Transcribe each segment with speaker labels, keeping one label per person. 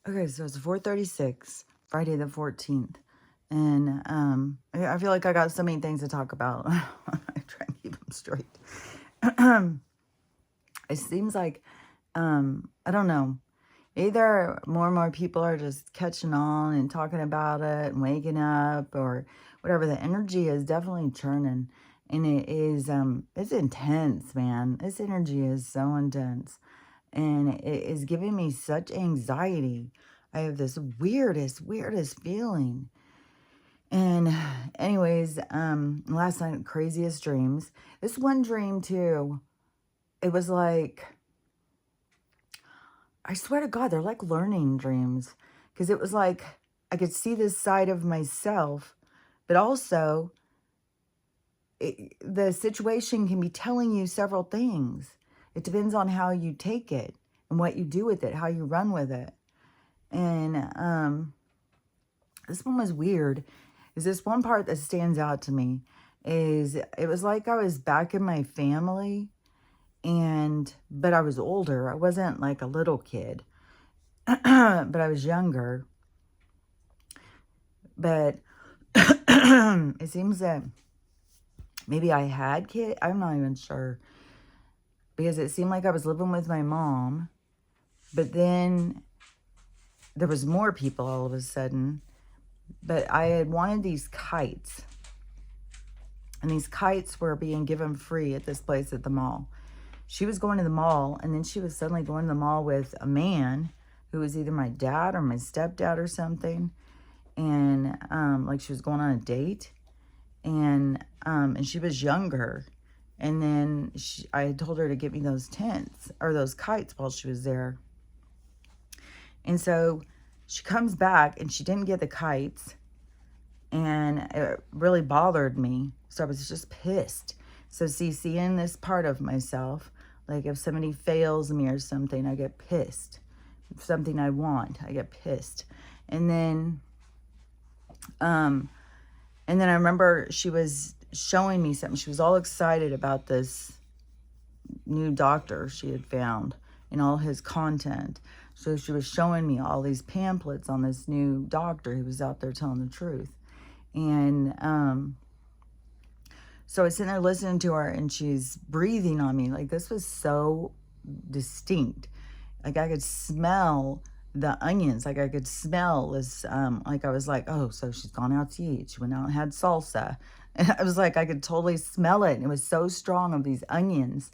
Speaker 1: Okay, so it's 4:36, Friday the 14th. And I feel like I got so many things to talk about. I try and keep them straight. It seems like I don't know. Either more and more people are just catching on and talking about it and waking up or whatever. The energy is definitely churning. And it is it's intense, man. This energy is so intense. And it is giving me such anxiety. I have this weirdest feeling. And anyways, last night, craziest dreams. This one dream too, it was like, I swear to God, they're like learning dreams. Because it was like I could see this side of myself, but also the situation can be telling you several things. It depends on how you take it and what you do with it, how you run with it. And this one was weird. Is this one part that stands out to me is it was like I was back in my family, but I was older. I wasn't like a little kid, but I was younger. But it seems that maybe I had kids. I'm not even sure, because it seemed like I was living with my mom, but then there was more people all of a sudden. But I had wanted these kites, and these kites were being given free at this place at the mall. She was going to the mall, and then she was suddenly going to the mall with a man who was either my dad or my stepdad or something. And like she was going on a date, and she was younger. And then I had told her to get me those tents or those kites while she was there. And so she comes back and she didn't get the kites, and it really bothered me. So I was just pissed. So see, seeing this part of myself, like if somebody fails me or something, I get pissed. If something I want, I get pissed. And then I remember she was showing me something. She was all excited about this new doctor she had found and all his content. So she was showing me all these pamphlets on this new doctor who was out there telling the truth. And so I was sitting there listening to her, and she's breathing on me. Like, this was so distinct. Like, I could smell the onions. Like, I could smell this, like, I was like, oh, so she's gone out to eat. She went out and had salsa. And I was like, I could totally smell it. And it was so strong of these onions.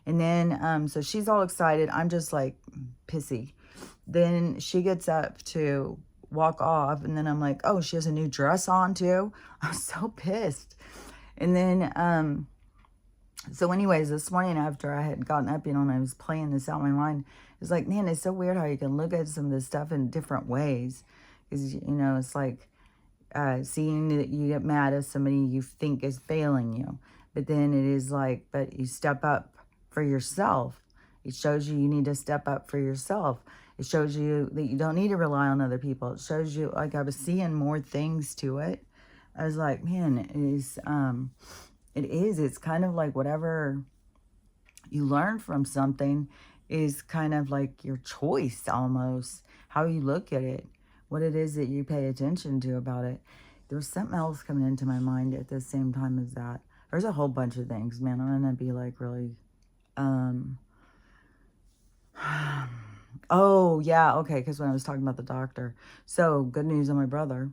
Speaker 1: And then, so she's all excited. I'm just like pissy. Then she gets up to walk off. And then I'm like, oh, she has a new dress on too. I was so pissed. And then, so anyways, this morning after I had gotten up, and I was playing this out in my mind, it was like, man, it's so weird how you can look at some of this stuff in different ways. Because, it's like seeing that you get mad at somebody you think is failing you. But then it is like, but you step up for yourself. It shows you need to step up for yourself. It shows you that you don't need to rely on other people. It shows you, like, I was seeing more things to it. I was like, man, it's kind of like whatever you learn from something is kind of like your choice almost, how you look at it, what it is that you pay attention to about it. There was something else coming into my mind at the same time as that. There's a whole bunch of things, man. I'm going to be like really, oh yeah, okay, because when I was talking about the doctor. So good news on my brother.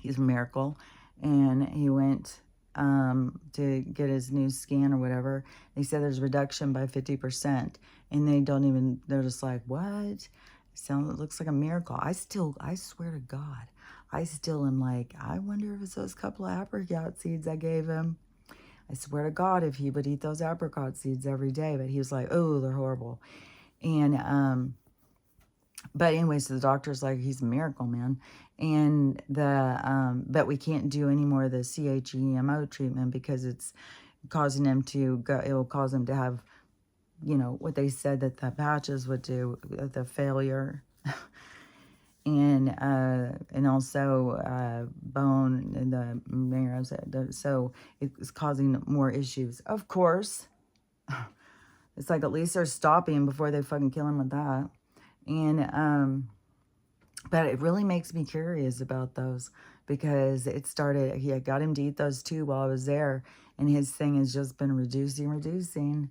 Speaker 1: He's a miracle. And he went to get his new scan or whatever. They said there's a reduction by 50%. And they're just like, what? It looks like a miracle. I swear to God, I still am like, I wonder if it's those couple of apricot seeds I gave him. I swear to God, if he would eat those apricot seeds every day. But he was like, oh, they're horrible. And, but anyway, so the doctor's like, he's a miracle, man. And but we can't do any more of the CHEMO treatment because it's causing him to go, it will cause him to have, what they said that the patches would do, the failure. And also bone and the marrow. So it's causing more issues. Of course, it's like at least they're stopping before they fucking kill him with that. And But it really makes me curious about those because it started, he had got him to eat those two while I was there. And his thing has just been reducing.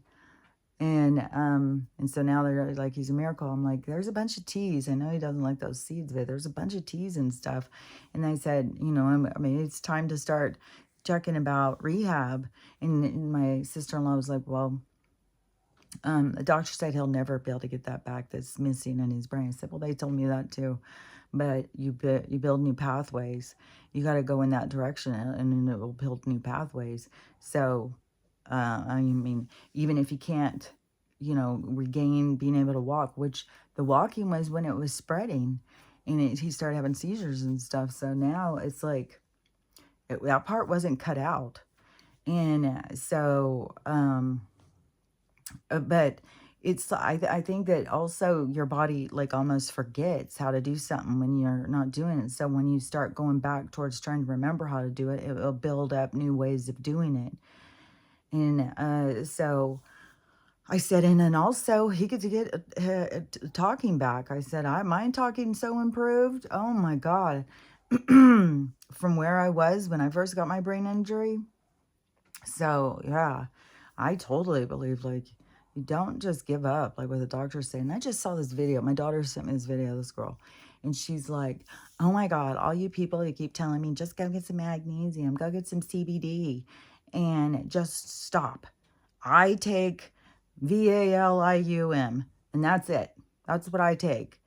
Speaker 1: And so now they're like, he's a miracle. I'm like, there's a bunch of teas. I know he doesn't like those seeds, but there's a bunch of teas and stuff. And I said, I mean, it's time to start checking about rehab. And my sister-in-law was like, well, the doctor said he'll never be able to get that back that's missing in his brain. I said, well, they told me that too. But you build new pathways. You got to go in that direction, and then it will build new pathways. So, I mean, even if you can't, regain being able to walk, which the walking was when it was spreading, and he started having seizures and stuff. So now it's like that part wasn't cut out, and so. But it's I think that also your body like almost forgets how to do something when you're not doing it. So when you start going back towards trying to remember how to do it, it will build up new ways of doing it. And so I said, and then also he gets to get talking back. I said, my talking so improved. Oh my God. From where I was when I first got my brain injury. So yeah, I totally believe like you don't just give up like what the doctor's saying. I just saw this video. My daughter sent me this video of this girl, and she's like, oh my God, all you people that keep telling me just go get some magnesium, go get some CBD, and just stop. I take Valium, and that's it. That's what I take.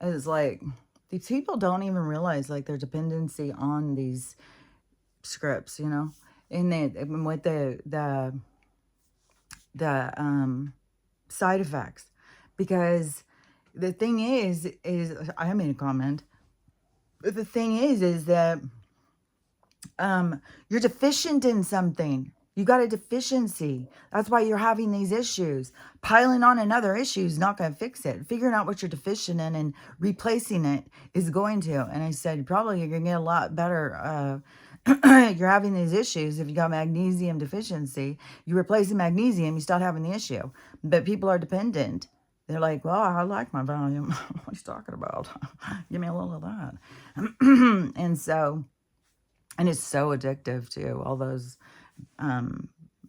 Speaker 1: It's like these people don't even realize like their dependency on these scripts, and with the side effects, because the thing is I made a comment, but the thing is that you're deficient in something. You got a deficiency. That's why you're having these issues. Piling on another issue is not going to fix it. Figuring out what you're deficient in and replacing it is going to. And I said, probably you're going to get a lot better. You're having these issues. If you got magnesium deficiency, you replace the magnesium, you start having the issue. But people are dependent. They're like, well, I like my volume. What are you talking about? Give me a little of that. And so, and it's so addictive too. All those, what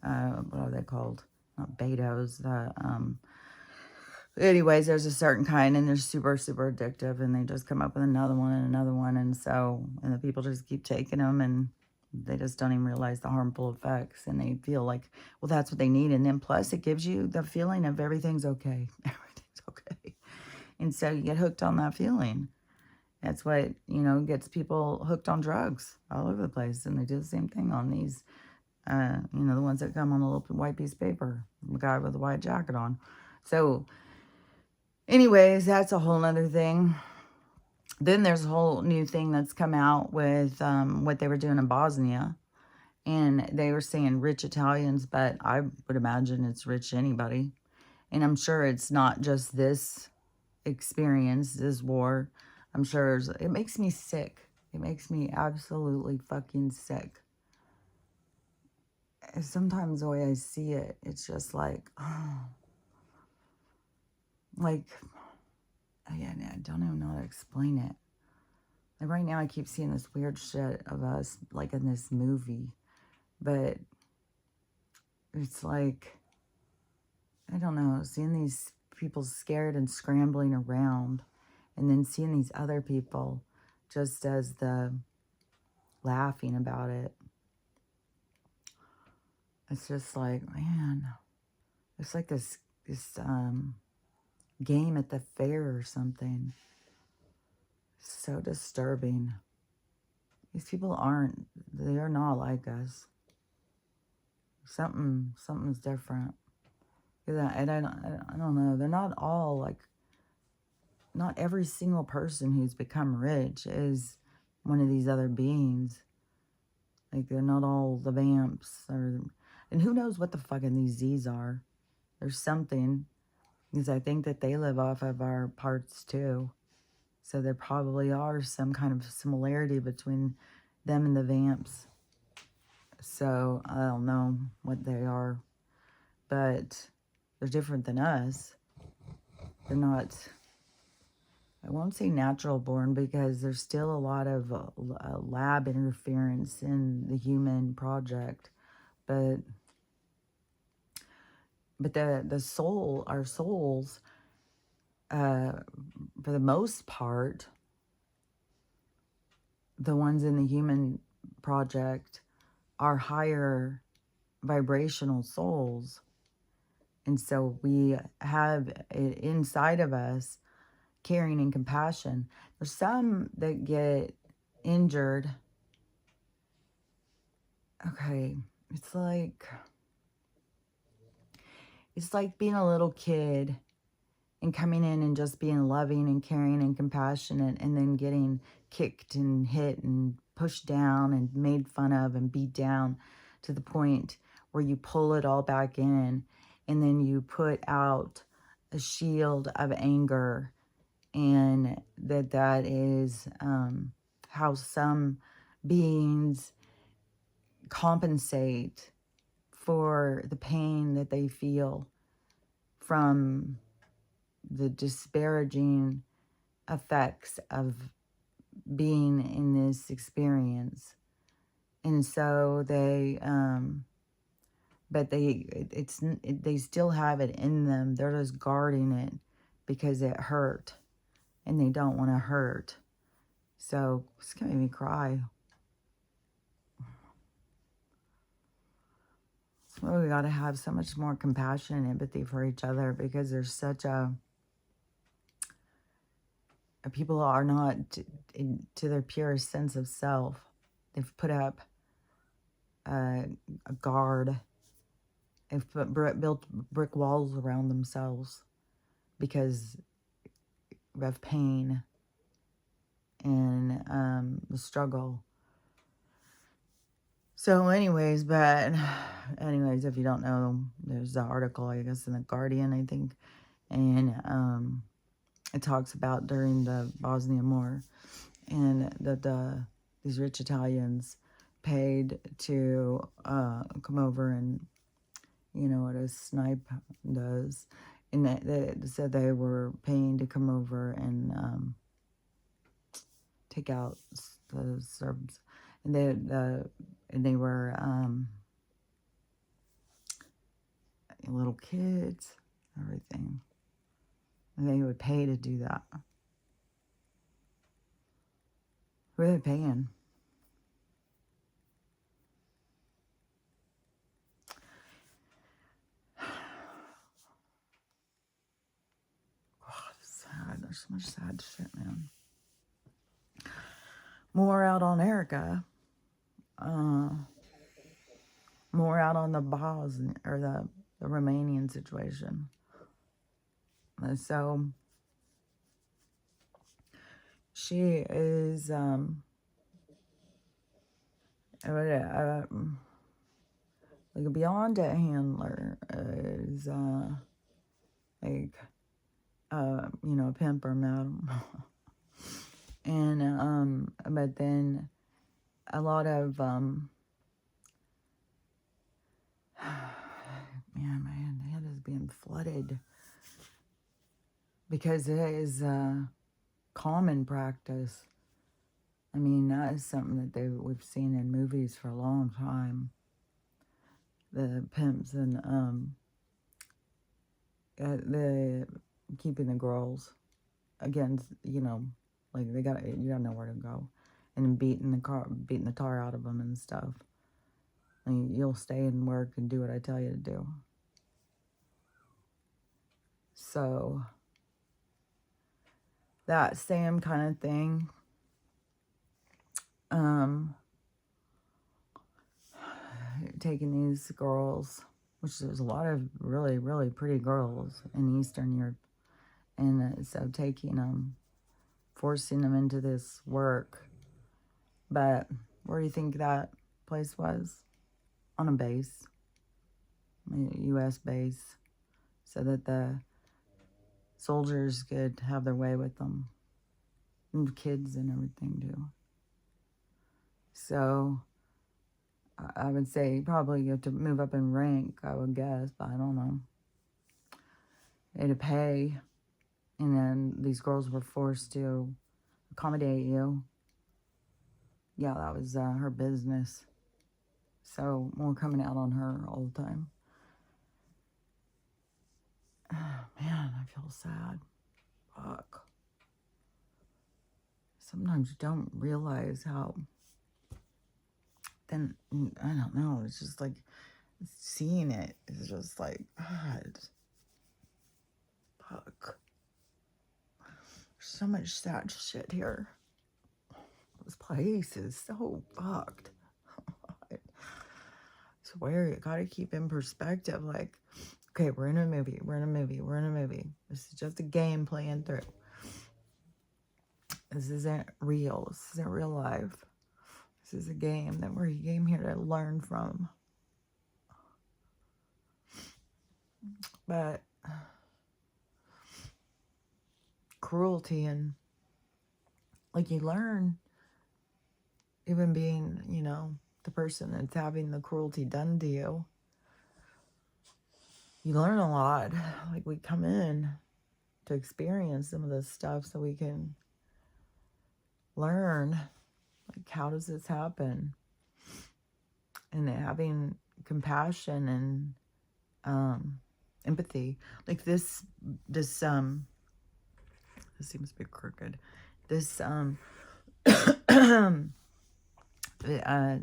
Speaker 1: are they called? Not betas. Anyways, there's a certain kind, and they're super, super addictive, and they just come up with another one and another one. And so, and the people just keep taking them, and they just don't even realize the harmful effects, and they feel like, well, that's what they need. And then plus it gives you the feeling of everything's okay. Everything's okay. And so you get hooked on that feeling. That's what, gets people hooked on drugs all over the place. And they do the same thing on these, the ones that come on a little white piece of paper, the guy with the white jacket on. So anyways, that's a whole nother thing. Then there's a whole new thing that's come out with what they were doing in Bosnia. And they were saying rich Italians, but I would imagine it's rich anybody. And I'm sure it's not just this experience, this war. I'm sure it makes me sick. It makes me absolutely fucking sick. Sometimes the way I see it, it's just like, oh, like, yeah, I don't even know how to explain it. Like right now I keep seeing this weird shit of us like in this movie. But it's like, I don't know, seeing these people scared and scrambling around, and then seeing these other people just as the laughing about it. It's just like, man, it's like this game at the fair or something. So disturbing. These people they're not like us. Something's different. And I don't know. They're not all like, not every single person who's become rich is one of these other beings. Like, they're not all the vamps. And who knows what the fucking these Z's are. There's something. Because I think that they live off of our parts too. So there probably are some kind of similarity between them and the vamps. So I don't know what they are. But they're different than us. They're not I won't say natural born because there's still a lot of lab interference in the human project, but the soul, our souls, for the most part, the ones in the human project are higher vibrational souls. And so we have it inside of us, caring and compassion. There's some that get injured. Okay, it's like being a little kid and coming in and just being loving and caring and compassionate, and then getting kicked and hit and pushed down and made fun of and beat down to the point where you pull it all back in, and then you put out a shield of anger. And that is how some beings compensate for the pain that they feel from the disparaging effects of being in this experience. And so they but they still have it in them. They're just guarding it because it hurt and they don't want to hurt. So it's gonna make me cry. So we got to have so much more compassion and empathy for each other, because there's such people are not to their purest sense of self. They've put up a guard. They've built brick walls around themselves because of pain and the struggle. So anyways, if you don't know, there's an article, I guess, in The Guardian, I think, and it talks about during the Bosnian War, and that these rich Italians paid to come over and, you know what a snipe does, and they said they were paying to come over and take out the Serbs, and they were little kids, everything. And they would pay to do that. Who are they paying? God, it's sad. There's so much sad shit, man. More out on Erica. More out on the Bosnian or the Romanian situation. So she is like a beyond a handler, is like a pimp or madam. And but then a lot of man, my head is being flooded, because it is common practice. I mean, that is something that we've seen in movies for a long time. The pimps and the keeping the girls against, like you gotta know where to go, and beating the tar out of them and stuff. I mean, you'll stay and work and do what I tell you to do. So that same kind of thing. Taking these girls, which there's a lot of really, really pretty girls in Eastern Europe, and so taking them, forcing them into this work. But where do you think that place was? On a base, a U.S. base, so that the soldiers could have their way with them, and kids and everything too. So I would say probably you have to move up in rank, I would guess, but I don't know. They had to pay And then these girls were forced to accommodate you. Yeah, that was her business. So more coming out on her all the time. Man, I feel sad. Fuck. Sometimes you don't realize how, then, I don't know, it's just like, seeing it is just like, God, fuck. So much sad shit here. This place is so fucked. I swear, you gotta keep in perspective, like, okay, we're in a movie, we're in a movie, we're in a movie. This is just a game playing through. This isn't real. This isn't real life. This is a game that we came here to learn from. But cruelty, and like, you learn, even being, you know, the person that's having the cruelty done to you, you learn a lot. Like, we come in to experience some of this stuff so we can learn, like, how does this happen? And having compassion and empathy. Like, this seems a bit crooked. This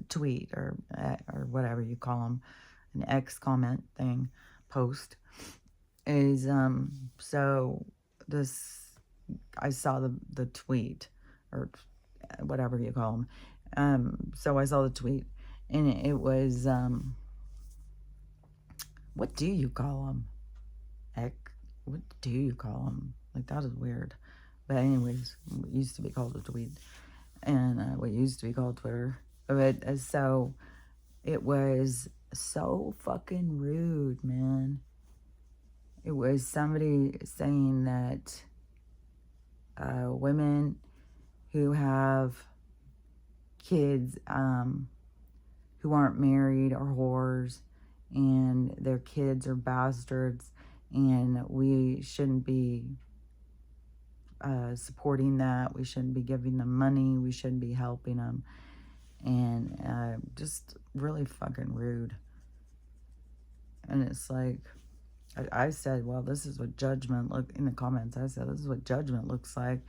Speaker 1: tweet or whatever you call them, an X comment thing, post, is so this, I saw the tweet, or whatever you call them. So I saw the tweet, and it was what do you call them? What do you call them? Like, that is weird. But anyways, it used to be called a tweet, and what used to be called Twitter. But so it was so fucking rude, man. It was somebody saying that women who have kids who aren't married are whores, and their kids are bastards, and we shouldn't be supporting that. We shouldn't be giving them money. We shouldn't be helping them. And just really fucking rude. And it's like, I said, well, this is what judgment in the comments. I said, this is what judgment looks like.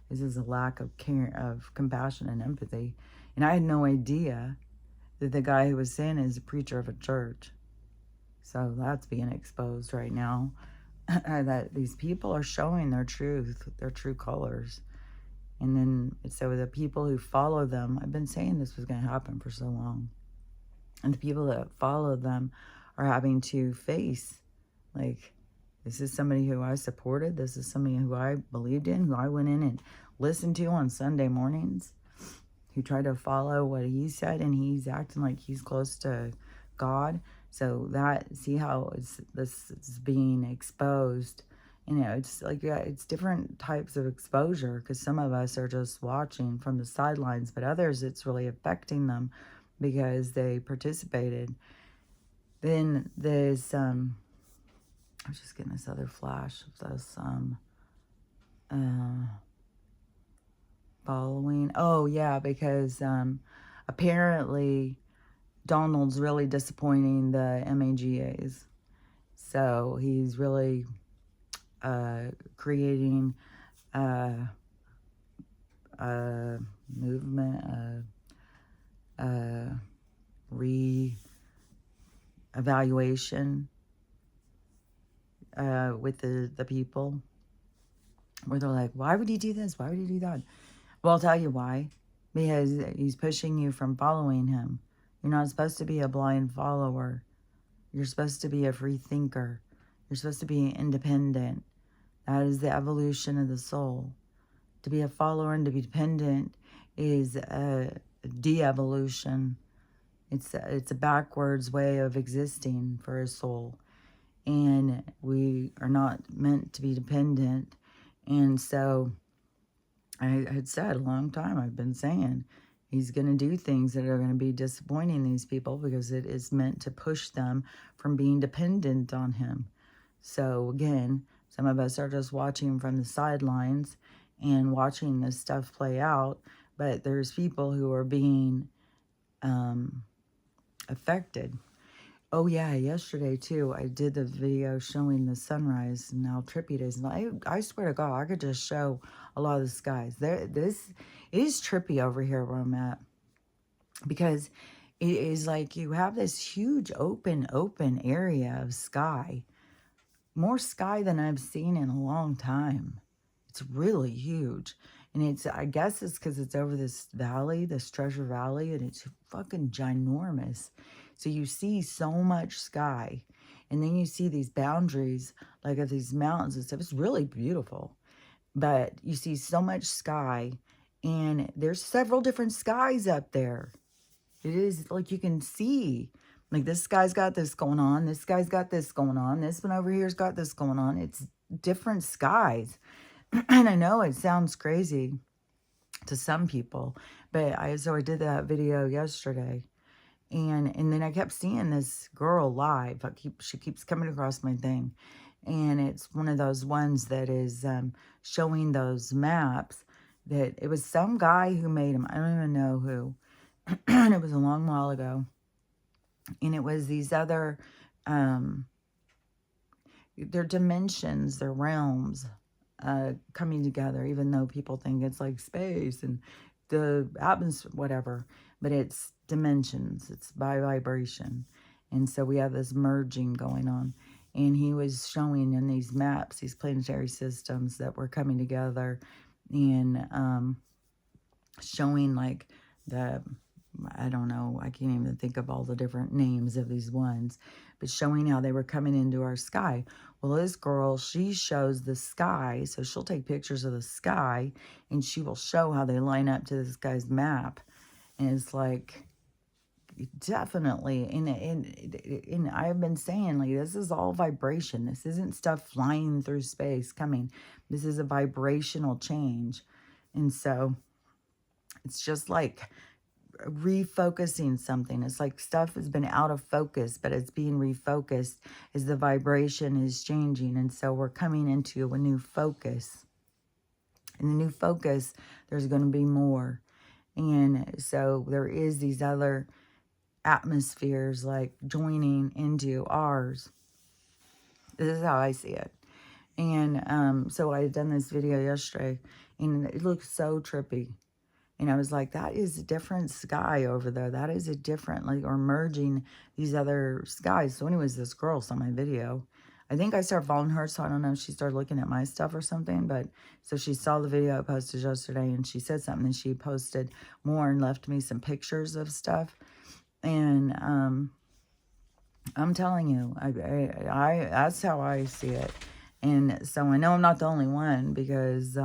Speaker 1: This is a lack of care, of compassion and empathy. And I had no idea that the guy who was saying is a preacher of a church. So that's being exposed right now. That these people are showing their truth, their true colors. And then, so the people who follow them, I've been saying this was going to happen for so long. And the people that follow them are having to face, like, this is somebody who I supported. This is somebody who I believed in, who I went in and listened to on Sunday mornings, who tried to follow what he said, and he's acting like he's close to God. So that, see how this is being exposed. You know, it's like, yeah, it's different types of exposure, because some of us are just watching from the sidelines, but others, it's really affecting them because they participated. Then there's, I was just getting this other flash of this, following. Oh, yeah, because apparently Donald's really disappointing the MAGAs. So he's really creating a movement, re-evaluation with the people, where they're like, why would he do this? Why would he do that? Well, I'll tell you why. Because he's pushing you from following him. You're not supposed to be a blind follower. You're supposed to be a free thinker. You're supposed to be independent. That is the evolution of the soul. To be a follower and to be dependent is a de-evolution. It's a backwards way of existing for a soul. And we are not meant to be dependent. And so I had said a long time, I've been saying, he's going to do things that are going to be disappointing these people, because it is meant to push them from being dependent on him. So again, Some of us are just watching from the sidelines and watching this stuff play out. But there's people who are being affected. Oh yeah, yesterday too, I did the video showing the sunrise and how trippy it is. And I swear to God, I could just show a lot of the skies. It is trippy over here where I'm at, because it is like you have this huge open area of sky. More sky than I've seen in a long time. It's really huge. And I guess it's because it's over this valley, this treasure valley, and it's fucking ginormous. So you see so much sky. And then you see these boundaries, like of these mountains and stuff. It's really beautiful. But you see so much sky, and there's several different skies up there. It is like you can see, like this guy's got this going on, this guy's got this going on, this one over here's got this going on. It's different skies. And I know it sounds crazy to some people, but so I did that video yesterday, and then I kept seeing this girl live. She keeps coming across my thing, and it's one of those ones that is showing those maps. That it was some guy who made them. I don't even know who. And it was a long while ago, and it was these other their dimensions, their realms coming together, even though people think it's like space and the atmosphere, whatever, but it's dimensions, it's by vibration. And so we have this merging going on, and he was showing in these maps these planetary systems that were coming together, and showing like I don't know, I can't even think of all the different names of these ones, but showing how they were coming into our sky. Well, this girl, she shows the sky, so she'll take pictures of the sky, and she will show how they line up to this guy's map. And it's like, definitely, and I've been saying, like, this is all vibration. This isn't stuff flying through space coming. This is a vibrational change. And so it's just like refocusing something. It's like stuff has been out of focus, but it's being refocused as the vibration is changing. And so we're coming into a new focus. And the new focus, there's going to be more. And so there is these other atmospheres like joining into ours. This is how I see it. And so I had done this video yesterday, and it looked so trippy. And I was like, that is a different sky over there. That is a different, like, or merging these other skies. So anyways, this girl saw my video. I think I started following her, so I don't know if she started looking at my stuff or something. But so she saw the video I posted yesterday, and she said something, and she posted more and left me some pictures of stuff. And I'm telling you, I that's how I see it. And so I know I'm not the only one, because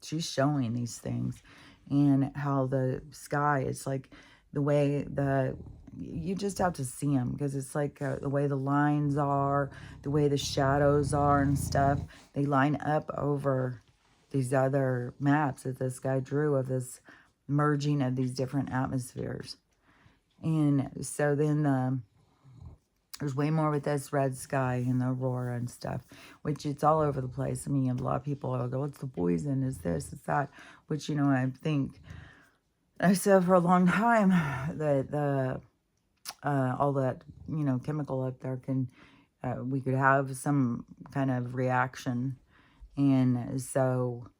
Speaker 1: she's showing these things. And how the sky, it's like the way you just have to see them, because it's like the way the lines are, the way the shadows are and stuff, they line up over these other maps that this guy drew of this merging of these different atmospheres. And so then there's way more with this red sky and the aurora and stuff, which it's all over the place. I mean, a lot of people are go, what's the poison? Is this, is that? Which, you know, I said for a long time that all that, you know, chemical up there can, we could have some kind of reaction. And so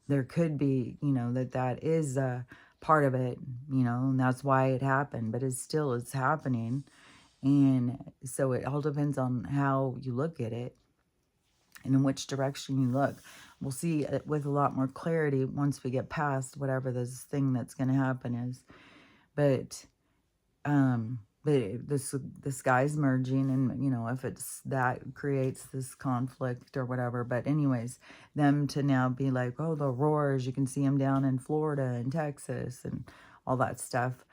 Speaker 1: there could be, you know, that is a part of it, you know, and that's why it happened. But it's happening. And so it all depends on how you look at it and in which direction you look. We'll see it with a lot more clarity once we get past whatever this thing that's going to happen is. But the sky's merging, and, you know, if it's that creates this conflict or whatever. But anyways, them to now be like, oh, the auroras, you can see them down in Florida and Texas and all that stuff.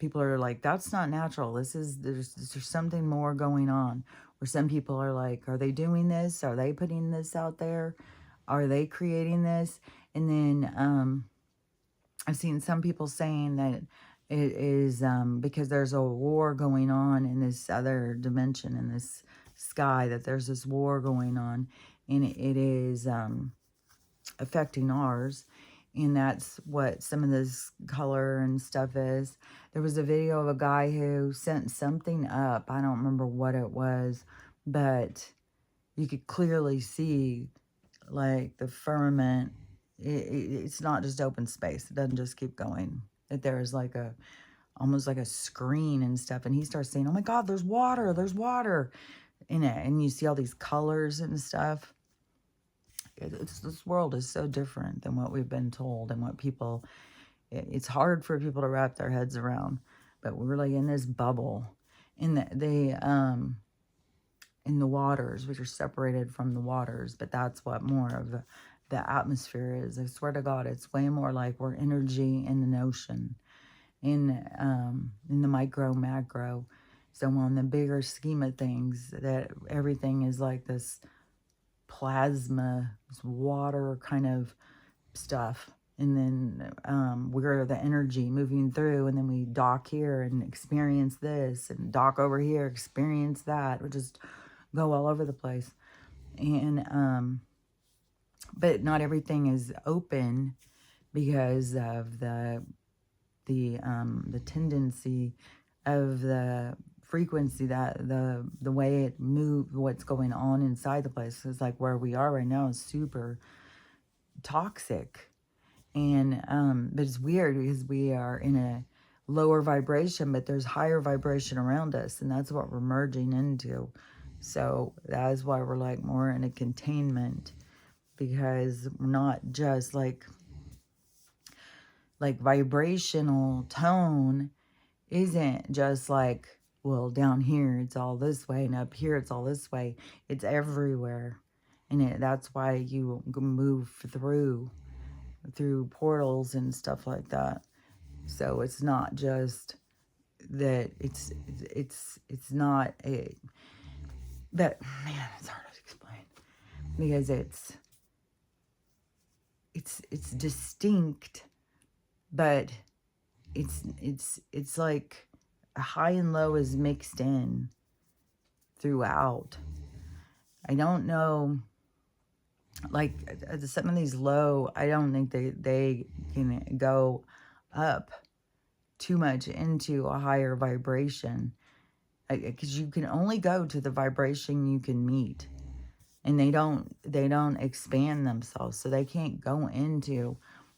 Speaker 1: People are like, that's not natural. There's something more going on. Or some people are like, are they doing this? Are they putting this out there? Are they creating this? And then I've seen some people saying that it is because there's a war going on in this other dimension, in this sky, that there's this war going on, and it is affecting ours. And that's what some of this color and stuff is. There was a video of a guy who sent something up. I don't remember what it was, but you could clearly see like the firmament. It's not just open space. It doesn't just keep going. That there's like almost like a screen and stuff. And he starts saying, oh my God, there's water in it. And you see all these colors and stuff. This world is so different than what we've been told and what people, it's hard for people to wrap their heads around. But we're like in this bubble. In the waters, which are separated from the waters, but that's what more of the atmosphere is. I swear to God, it's way more like we're energy in an ocean, in the micro, macro. So on the bigger scheme of things, that everything is like this plasma, this water kind of stuff. And then we're the energy moving through, and then we dock here and experience this, and dock over here, experience that. We just go all over the place. And but not everything is open because of the tendency of the frequency, that the way it moves, what's going on inside the place. Is like where we are right now is super toxic. And but it's weird because we are in a lower vibration, but there's higher vibration around us, and that's what we're merging into. So that is why we're like more in a containment, because we're not just like vibrational tone isn't just like, well, down here it's all this way and up here it's all this way. It's everywhere. And that's why you move through portals and stuff like that. So it's not just that it's not a, that, man, it's hard to explain, because it's distinct, but it's like a high and low is mixed in throughout. I don't know, like some of these low, I don't think they can go up too much into a higher vibration, because you can only go to the vibration you can meet, and they don't expand themselves, so they can't go into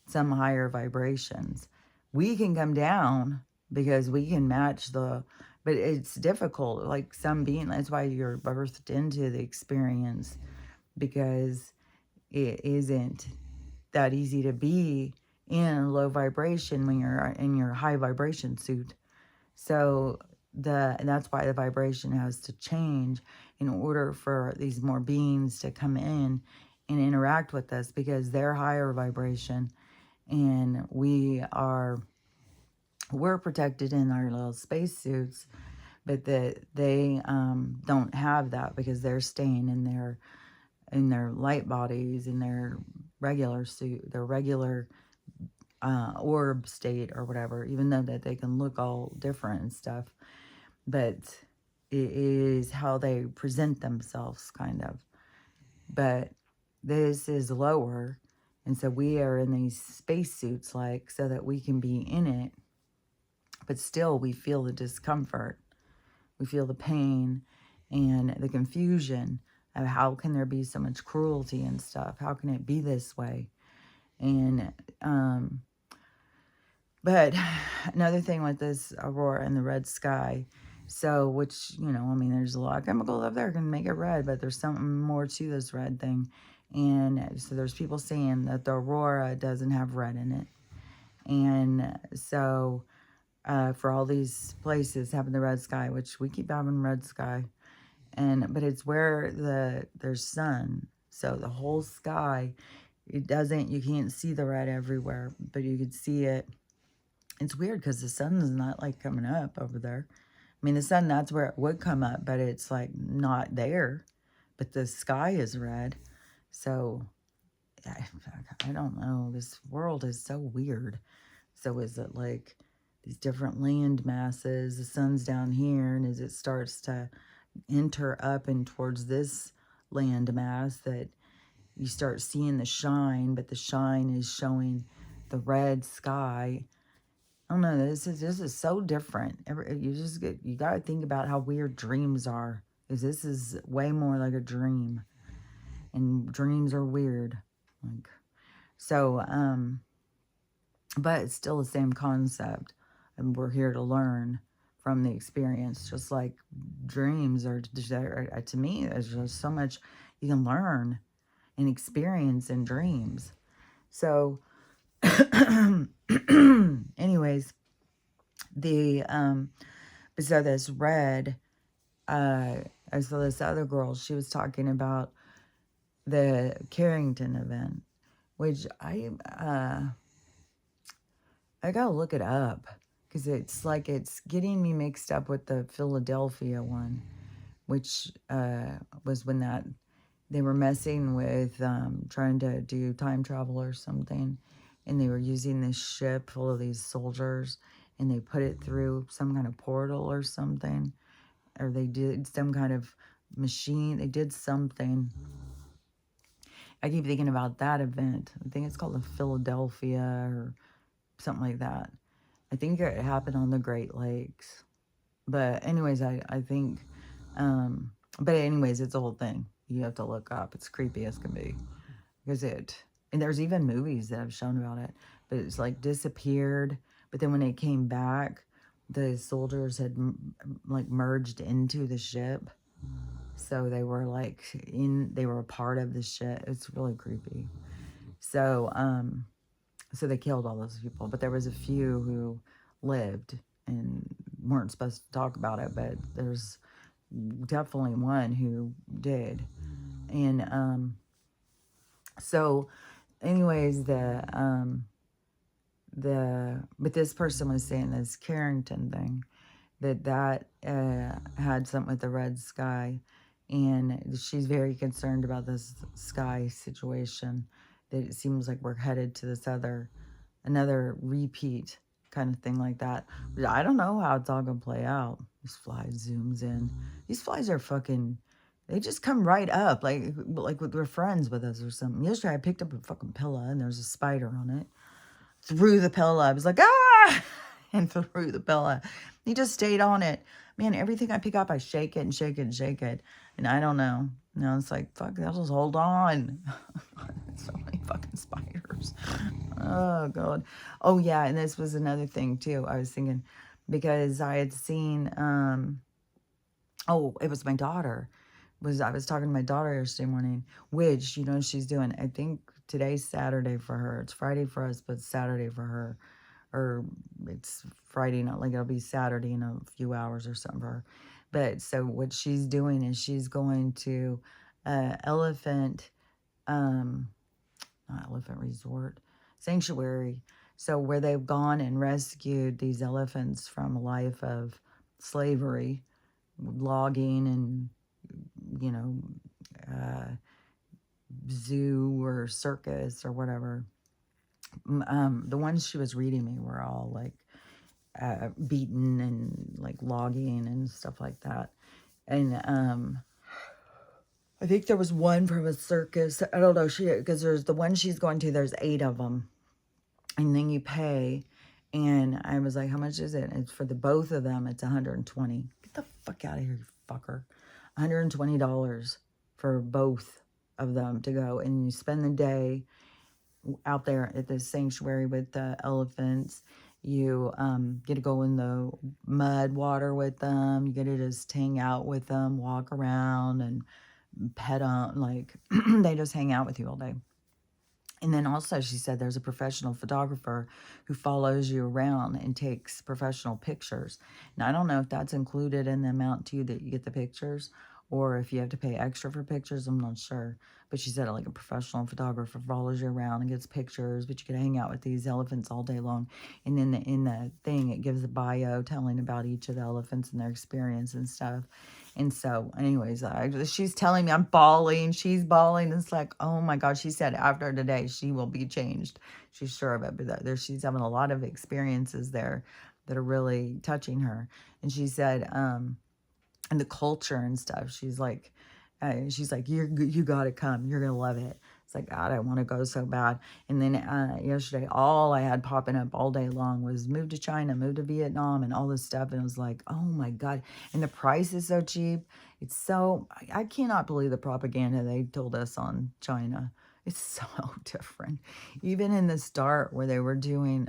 Speaker 1: some higher vibrations. We can come down because we can match but it's difficult. Like some being, that's why you're birthed into the experience, because it isn't that easy to be in low vibration when you're in your high vibration suit. So that's why the vibration has to change in order for these more beings to come in and interact with us, because they're higher vibration, and we're protected in our little space suits, but they don't have that, because they're staying in their light bodies, in their regular suit, their regular orb state or whatever, even though that they can look all different and stuff. But it is how they present themselves, kind of. But this is lower, and so we are in these spacesuits, like, so that we can be in it, but still we feel the discomfort, we feel the pain and the confusion of how can there be so much cruelty and stuff? How can it be this way? And but another thing with this aurora and the red sky, so, which, I mean, there's a lot of chemicals up there can make it red, but there's something more to this red thing. And so there's people saying that the aurora doesn't have red in it. And so for all these places having the red sky, which we keep having red sky, but it's where there's sun. So the whole sky, you can't see the red everywhere, but you could see it. It's weird because the sun is not like coming up over there. I mean, the sun, that's where it would come up, but it's like not there. But the sky is red. So, I don't know. This world is so weird. So is it like these different land masses? The sun's down here, and as it starts to enter up and towards this landmass that you start seeing the shine, but the shine is showing the red sky. I don't know. This is so different. You got to think about how weird dreams are. Because this is way more like a dream, and dreams are weird. Like so, but it's still the same concept, and we're here to learn from the experience. Just like dreams are to me, there's just so much you can learn and experience in dreams. So, anyways, the so this red, I saw this other girl. She was talking about the Carrington event, which I gotta look it up because it's like it's getting me mixed up with the Philadelphia one, which was when that they were messing with trying to do time travel or something, and they were using this ship full of these soldiers, and they put it through some kind of portal or something, or they did some kind of machine. They did something. I keep thinking about that event. I think it's called the Philadelphia or something like that. I think it happened on the Great Lakes. But anyways, I think, but anyways, it's a whole thing. You have to look up. It's creepy as can be. Because and there's even movies that have shown about it. But it's like disappeared. But then when it came back, the soldiers had like merged into the ship. So they were like they were a part of the ship. It's really creepy. So, so they killed all those people, but there was a few who lived and weren't supposed to talk about it, but there's definitely one who did. And so anyways, but this person was saying this Carrington thing, that had something with the red sky, and she's very concerned about this sky situation, that it seems like we're headed to this another repeat kind of thing like that. But I don't know how it's all gonna play out. This fly zooms in. These flies are fucking, they just come right up like they're friends with us or something. Yesterday I picked up a fucking pillow and there's a spider on it. Through the pillow, I was like, ah, and threw the pillow. He just stayed on it. Man, everything I pick up, I shake it and shake it and shake it. And I don't know. No, it's like, fuck, I'll just hold on. So many fucking spiders. Oh, God. Oh, yeah, and this was another thing, too. I was thinking, because I had seen, it was my daughter. I was talking to my daughter yesterday morning, which, she's doing, I think today's Saturday for her. It's Friday for us, but it's Saturday for her. Or it's Friday, not like it'll be Saturday in a few hours or something for her. But so what she's doing is she's going to elephant, not elephant resort, sanctuary. So where they've gone and rescued these elephants from a life of slavery, logging and, zoo or circus or whatever. The ones she was reading me were all like beaten and like logging and stuff like that. And I think there was one from a circus. I don't know, because there's the one she's going to, there's 8 of them. And then you pay. And I was like, how much is it? It's for the both of them, it's $120. Get the fuck out of here, you fucker. $120 for both of them to go. And you spend the day out there at the sanctuary with the elephants. You get to go in the mud water with them. You get to just hang out with them, walk around and pet them. Like, they just hang out with you all day. And then also she said there's a professional photographer who follows you around and takes professional pictures. Now, I don't know if that's included in the amount too that you get the pictures, or if you have to pay extra for pictures. I'm not sure. But she said like a professional photographer follows you around and gets pictures, but you can hang out with these elephants all day long. And then in the thing, it gives a bio telling about each of the elephants and their experience and stuff. And so, anyways, she's telling me I'm bawling. She's bawling. It's like, oh my God. She said after today, she will be changed. She's sure of it. But she's having a lot of experiences there that are really touching her. And she said, and the culture and stuff. She's like, you gotta come. You're gonna love it. It's like, God, I want to go so bad. And then yesterday, all I had popping up all day long was move to China, move to Vietnam, and all this stuff. And it was like, oh my God. And the price is so cheap. It's so, I cannot believe the propaganda they told us on China. It's so different. Even in the start where they were doing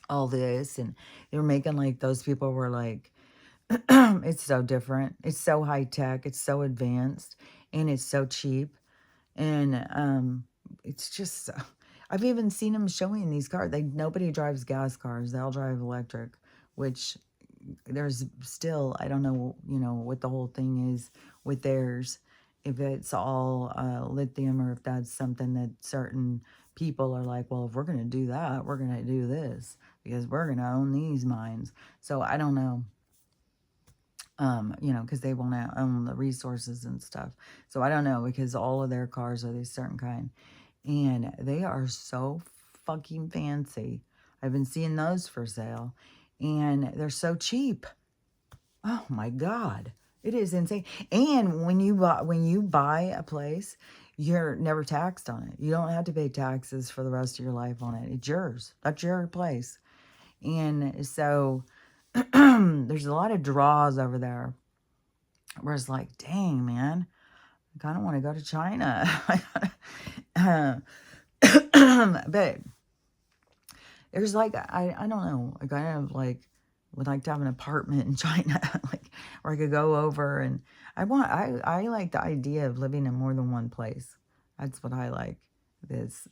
Speaker 1: all this, and they were making like those people were like, it's so different. It's so high tech. It's so advanced, and it's so cheap. And it's just, I've even seen them showing these cars. Nobody drives gas cars. They all drive electric, which there's still, I don't know, what the whole thing is with theirs. If it's all lithium, or if that's something that certain people are like, well, if we're going to do that, we're going to do this because we're going to own these mines. So I don't know. Because they want to own the resources and stuff. So I don't know, because all of their cars are these certain kind. And they are so fucking fancy. I've been seeing those for sale. And they're so cheap. Oh my God. It is insane. And when you buy a place, you're never taxed on it. You don't have to pay taxes for the rest of your life on it. It's yours. That's your place. And so there's a lot of draws over there where it's like, dang, man, I kind of want to go to China. But there's like, I don't know, I kind of like would like to have an apartment in China, like where I could go over, and I like the idea of living in more than one place. That's what I like, this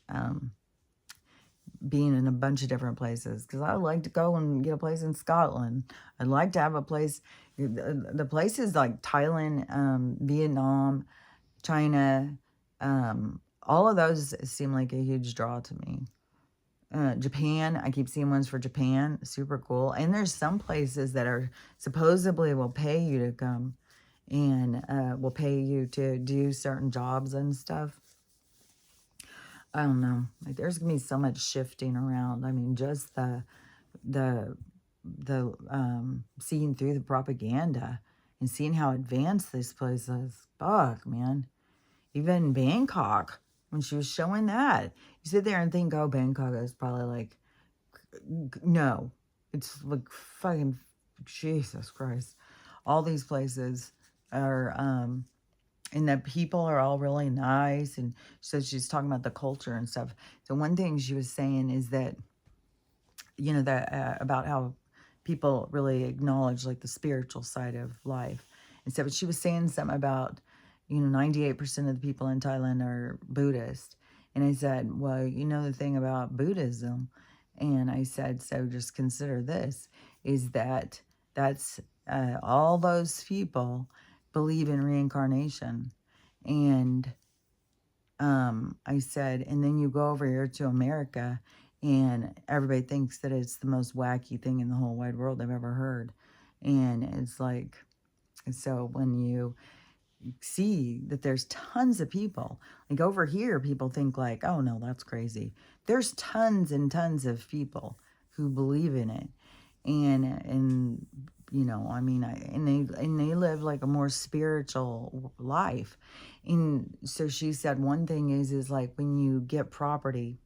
Speaker 1: being in a bunch of different places, because I would like to go and get a place in Scotland. I'd like to have a place, the places like Thailand, Vietnam, China, all of those seem like a huge draw to me. Japan, I keep seeing ones for Japan, super cool. And there's some places that are supposedly will pay you to come, and will pay you to do certain jobs and stuff. I don't know. Like, there's gonna be so much shifting around. I mean, just the seeing through the propaganda and seeing how advanced this place is. Fuck, man. Even Bangkok, when she was showing that, you sit there and think, oh, Bangkok is probably like, no, it's like fucking Jesus Christ. All these places are and the people are all really nice. And so she's talking about the culture and stuff. So one thing she was saying is that, that about how people really acknowledge like the spiritual side of life. And so she was saying something about, 98% of the people in Thailand are Buddhist. And I said, well, the thing about Buddhism. And I said, so just consider this, is that's all those people believe in reincarnation. And I said, and then you go over here to America, and everybody thinks that it's the most wacky thing in the whole wide world they've ever heard. And it's like, so when you see that there's tons of people, like over here, people think like, oh no, that's crazy. There's tons and tons of people who believe in it. And I mean, and they live like a more spiritual life. And so she said one thing is like when you get property,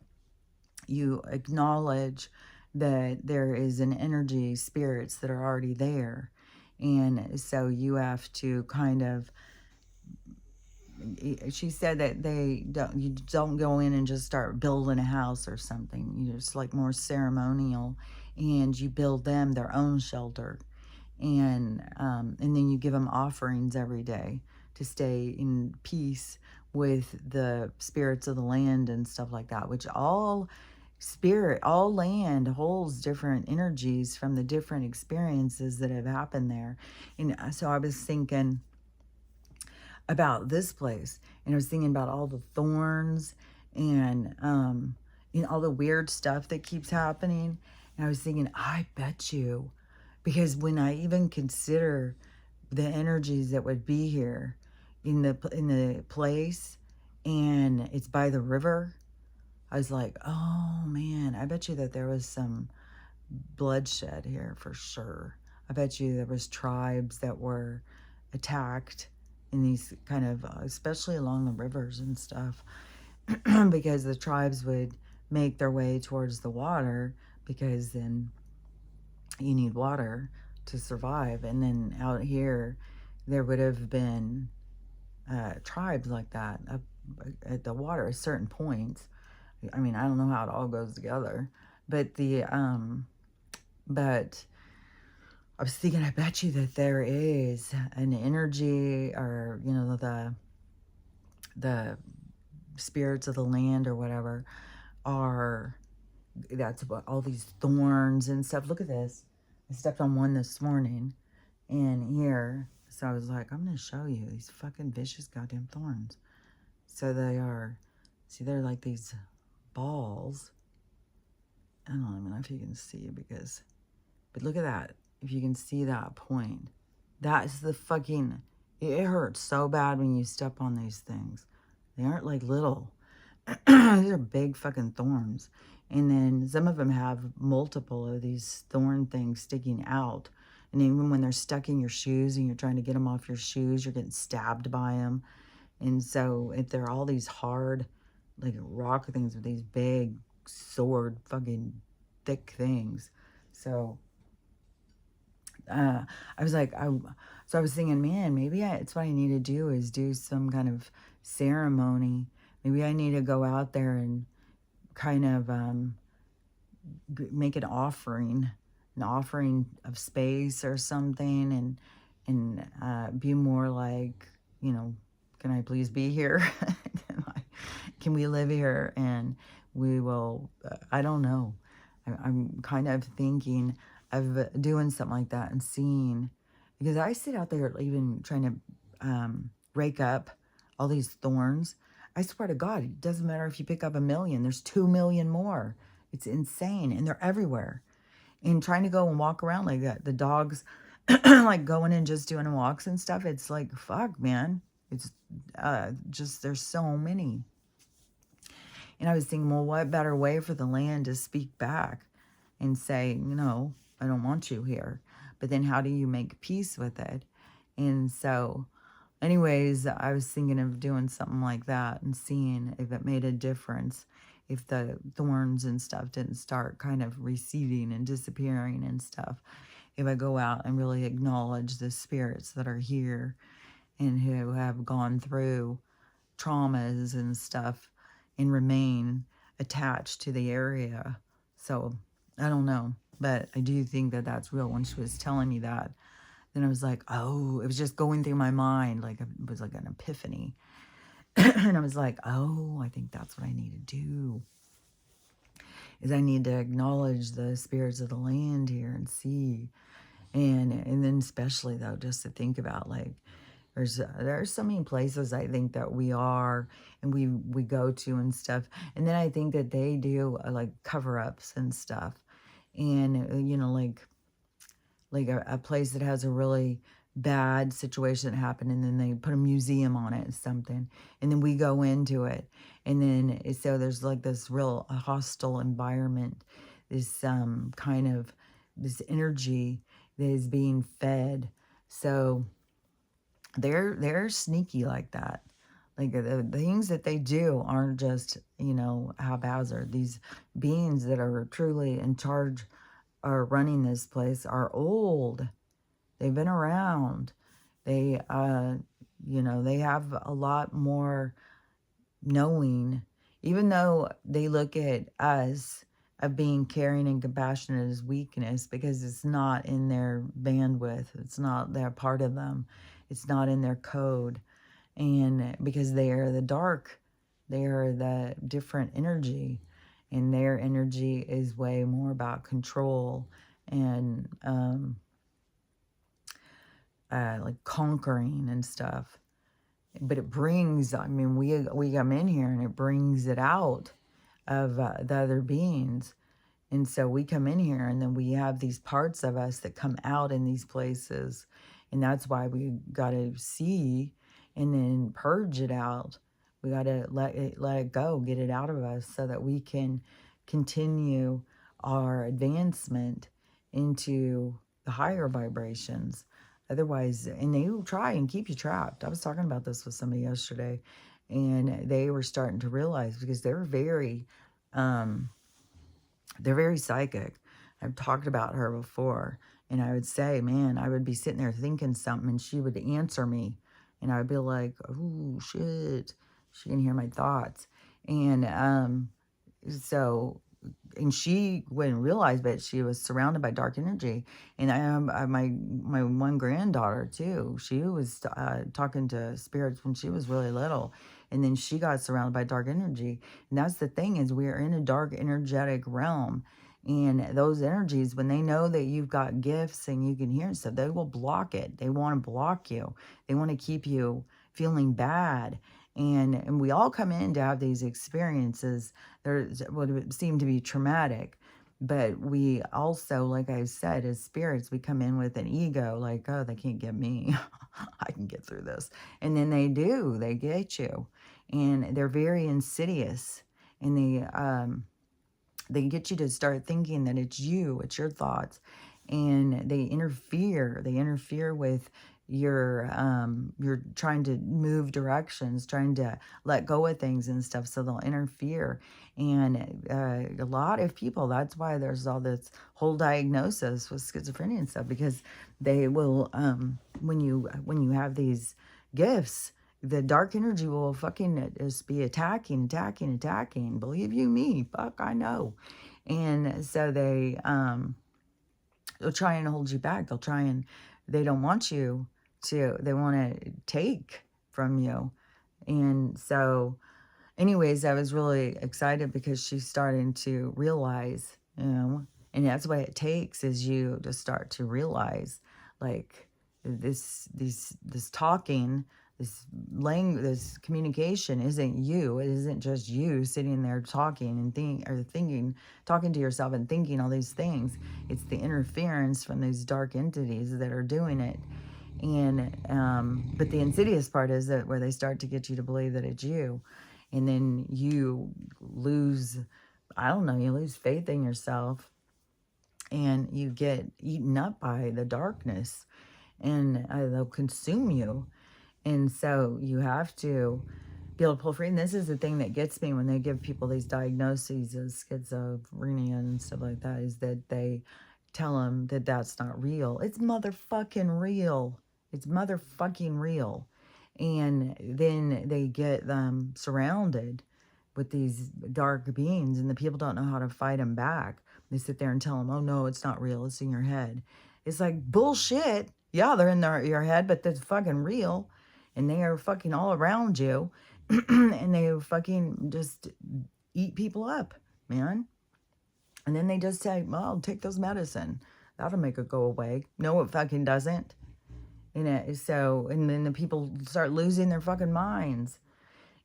Speaker 1: you acknowledge that there is an energy, spirits that are already there. And so you have to kind of, she said that you don't go in and just start building a house or something. You're just like more ceremonial, and you build them their own shelter. And then you give them offerings every day to stay in peace with the spirits of the land and stuff like that, which all land holds different energies from the different experiences that have happened there. And so I was thinking about this place, and I was thinking about all the thorns and all the weird stuff that keeps happening. And I was thinking, I bet you, because when I even consider the energies that would be here in the place, and it's by the river, I was like, oh man, I bet you that there was some bloodshed here for sure. I bet you there was tribes that were attacked in these kind of, especially along the rivers and stuff, because the tribes would make their way towards the water, because then you need water to survive. And then out here, there would have been tribes like that up at the water at certain points. I mean, I don't know how it all goes together, but but I was thinking, I bet you that there is an energy, or the spirits of the land or whatever, are, that's what all these thorns and stuff. Look at this. I stepped on one this morning in here. So I was like, I'm going to show you these fucking vicious goddamn thorns. So they are, see, they're like these balls. I don't even know if you can see, because, but look at that. If you can see that point, that's the fucking, it hurts so bad when you step on these things. They aren't like little. These are big fucking thorns. And then some of them have multiple of these thorn things sticking out. And even when they're stuck in your shoes and you're trying to get them off your shoes, you're getting stabbed by them. And so if they're all these hard, like rock things with these big sword fucking thick things. So I was like, so I was thinking, man, maybe it's what I need to do, is do some kind of ceremony. Maybe I need to go out there and kind of make an offering of space or something, and be more like, can I please be here? Can we live here? And we will, I don't know. I'm kind of thinking of doing something like that and seeing, because I sit out there even trying to rake up all these thorns. I swear to God, it doesn't matter if you pick up 1,000,000, there's 2,000,000 more. It's insane. And they're everywhere. And trying to go and walk around like that, the dogs, like going and just doing walks and stuff, it's like, fuck, man. It's just, there's so many. And I was thinking, well, what better way for the land to speak back and say, I don't want you here. But then how do you make peace with it? And so anyways, I was thinking of doing something like that and seeing if it made a difference, if the thorns and stuff didn't start kind of receding and disappearing and stuff. If I go out and really acknowledge the spirits that are here and who have gone through traumas and stuff and remain attached to the area. So I don't know, but I do think that that's real. When she was telling me that, then I was like, oh, it was just going through my mind. Like it was like an epiphany. And I was like, oh, I think that's what I need to do. Is I need to acknowledge the spirits of the land here and see. And then especially though, just to think about, like, there's so many places I think that we are and we go to and stuff. And then I think that they do like cover-ups and stuff. And, like a place that has a really bad situation that happened, and then they put a museum on it or something, and then we go into it, and then so there's like this real hostile environment, this kind of this energy that is being fed. So they're sneaky like that. Like the things that they do aren't just, haphazard. These beings that are truly in charge, are running this place, are old. They've been around. They, they have a lot more knowing, even though they look at us of being caring and compassionate as weakness, because it's not in their bandwidth. It's not their part of them. It's not in their code. And because they are the dark, they are the different energy, and their energy is way more about control and like conquering and stuff. But it brings, I mean, we come in here and it brings it out of the other beings. And so we come in here and then we have these parts of us that come out in these places. And that's why we got to see and then purge it out. We got to let it go, get it out of us, so that we can continue our advancement into the higher vibrations. Otherwise, and they will try and keep you trapped. I was talking about this with somebody yesterday, and they were starting to realize, because um, they're very psychic. I've talked about her before, and I would say, man, I would be sitting there thinking something, and she would answer me, and I would be like, oh shit, she can hear my thoughts. And so, and she wouldn't realize, but she was surrounded by dark energy. And my one granddaughter too. She was talking to spirits when she was really little, and then she got surrounded by dark energy. And that's the thing, is we are in a dark energetic realm. And those energies, when they know that you've got gifts and you can hear stuff, they will block it. They want to block you. They want to keep you feeling bad. And we all come in to have these experiences. There's what would seem to be traumatic. But we also, like I said, as spirits, we come in with an ego, like, oh, they can't get me. I can get through this. And then they do. They get you. And they're very insidious. And they get you to start thinking that it's you, it's your thoughts, and they interfere with you're trying to move directions, trying to let go of things and stuff, so they'll interfere. And a lot of people, that's why there's all this whole diagnosis with schizophrenia and stuff, because they will when you have these gifts, the dark energy will fucking just be attacking. Believe you me, fuck, I know. And so they'll try and hold you back. They don't want you to, they want to take from you. And so, anyways, I was really excited because she's starting to realize, and that's what it takes, is you to start to realize, like, this talking, this communication isn't you. It isn't just you sitting there talking and talking to yourself and thinking all these things. It's the interference from these dark entities that are doing it. And but the insidious part is that where they start to get you to believe that it's you, and then you lose, I don't know, you lose faith in yourself, and you get eaten up by the darkness, and they'll consume you. And so you have to be able to pull free. And this is the thing that gets me when they give people these diagnoses of schizophrenia and stuff like that, is that they tell them that that's not real. It's motherfucking real. It's motherfucking real. And then they get them surrounded with these dark beings, and the people don't know how to fight them back. They sit there and tell them, oh no, it's not real, it's in your head. It's like, bullshit. Yeah, they're in your head, but that's fucking real. And they are fucking all around you. And they fucking just eat people up, man. And then they just say, well, take those medicine. That'll make it go away. No, it fucking doesn't. And then the people start losing their fucking minds.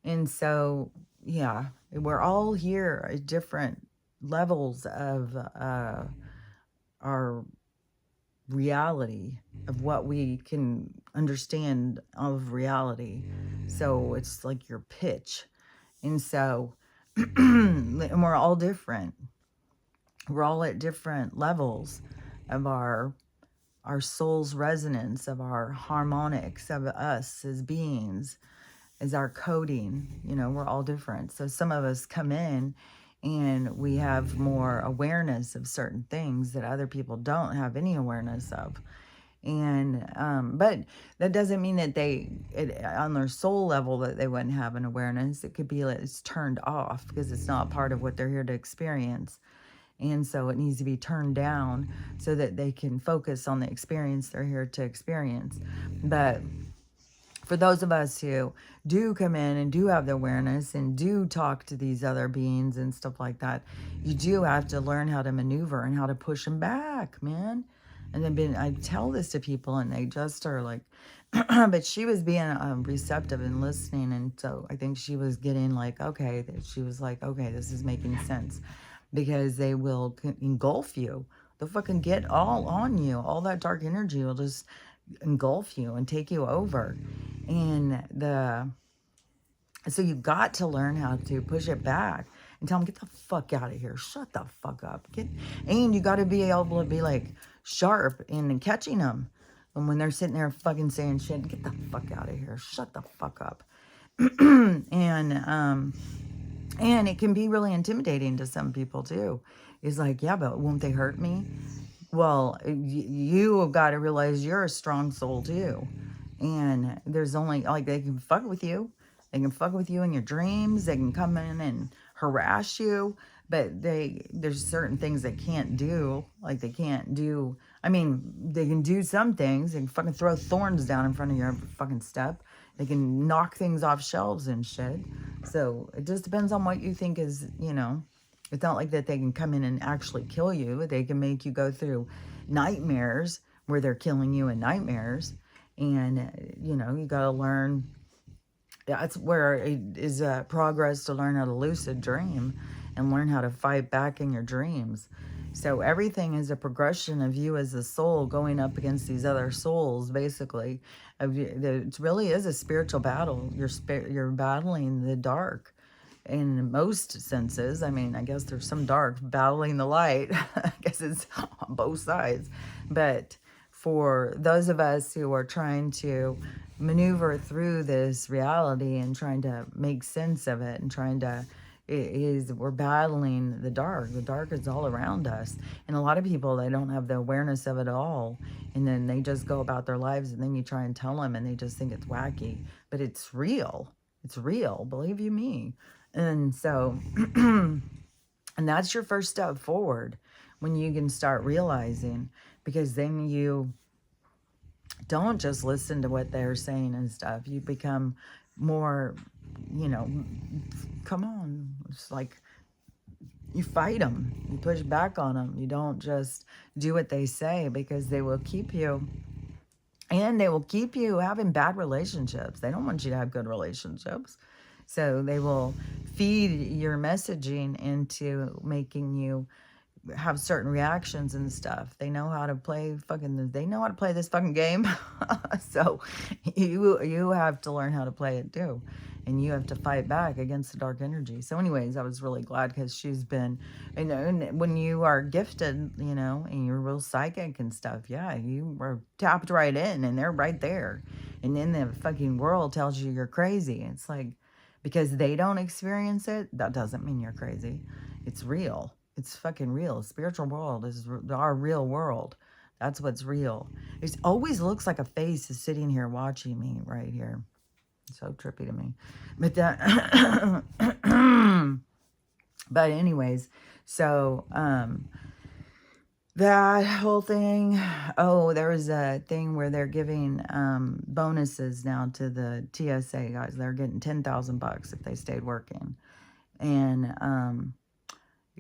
Speaker 1: And so, yeah, we're all here at different levels of our reality, of what we can understand of reality. So it's like your pitch. And so, and we're all different. We're all at different levels of our soul's resonance, of our harmonics, of us as beings, as our coding. We're all different. So some of us come in and we have more awareness of certain things that other people don't have any awareness of. And but that doesn't mean that on their soul level, that they wouldn't have an awareness. It could be that it's turned off because it's not part of what they're here to experience. And so it needs to be turned down so that they can focus on the experience they're here to experience. But for those of us who do come in and do have the awareness and do talk to these other beings and stuff like that, you do have to learn how to maneuver and how to push them back, man. And then I tell this to people, and they just are like, but she was being receptive and listening. And so I think she was getting like, okay, she was like, okay, this is making sense, because they will engulf you. They'll fucking get all on you. All that dark energy will just engulf you and take you over. And so you've got to learn how to push it back and tell them, get the fuck out of here. Shut the fuck up. And you got to be able to be like sharp in catching them. And when they're sitting there fucking saying shit, get the fuck out of here. Shut the fuck up. and it can be really intimidating to some people too. It's like, yeah, but won't they hurt me? Well, you have got to realize you're a strong soul too. And there's only, like, they can fuck with you. They can fuck with you in your dreams. They can come in and harass you. But there's certain things they can't do. Like, they can't do, I mean, they can do some things. They can fucking throw thorns down in front of your fucking step. They can knock things off shelves and shit. So it just depends on what you think is, it's not like that they can come in and actually kill you. They can make you go through nightmares where they're killing you in nightmares. And, you got to learn. That's where it is a progress to learn how to lucid dream and learn how to fight back in your dreams. So everything is a progression of you as a soul going up against these other souls, basically. It really is a spiritual battle. You're battling the dark in most senses. I mean, I guess there's some dark battling the light. I guess it's on both sides. But for those of us who are trying to maneuver through this reality and trying to make sense of it and we're battling the dark. The dark is all around us. And a lot of people, they don't have the awareness of it all. And then they just go about their lives, and then you try and tell them and they just think it's wacky. But it's real. It's real. Believe you me. And so, and that's your first step forward when you can start realizing, because then you don't just listen to what they're saying and stuff. You become more, come on. It's like you fight them. You push back on them. You don't just do what they say, because they will keep you. And they will keep you having bad relationships. They don't want you to have good relationships. So they will feed your messaging into making you have certain reactions and stuff. They know how to play this fucking game. So you have to learn how to play it too. And you have to fight back against the dark energy. So anyways, I was really glad, because she's been, and when you are gifted, and you're real psychic and stuff, yeah, you were tapped right in and they're right there. And then the fucking world tells you you're crazy. It's like, because they don't experience it, that doesn't mean you're crazy. It's real. It's fucking real. The spiritual world is our real world. That's what's real. It always looks like a face is sitting here watching me right here. It's so trippy to me. But that, but anyways, so, that whole thing. Oh, there was a thing where they're giving bonuses now to the TSA guys. They're getting $10,000 if they stayed working. And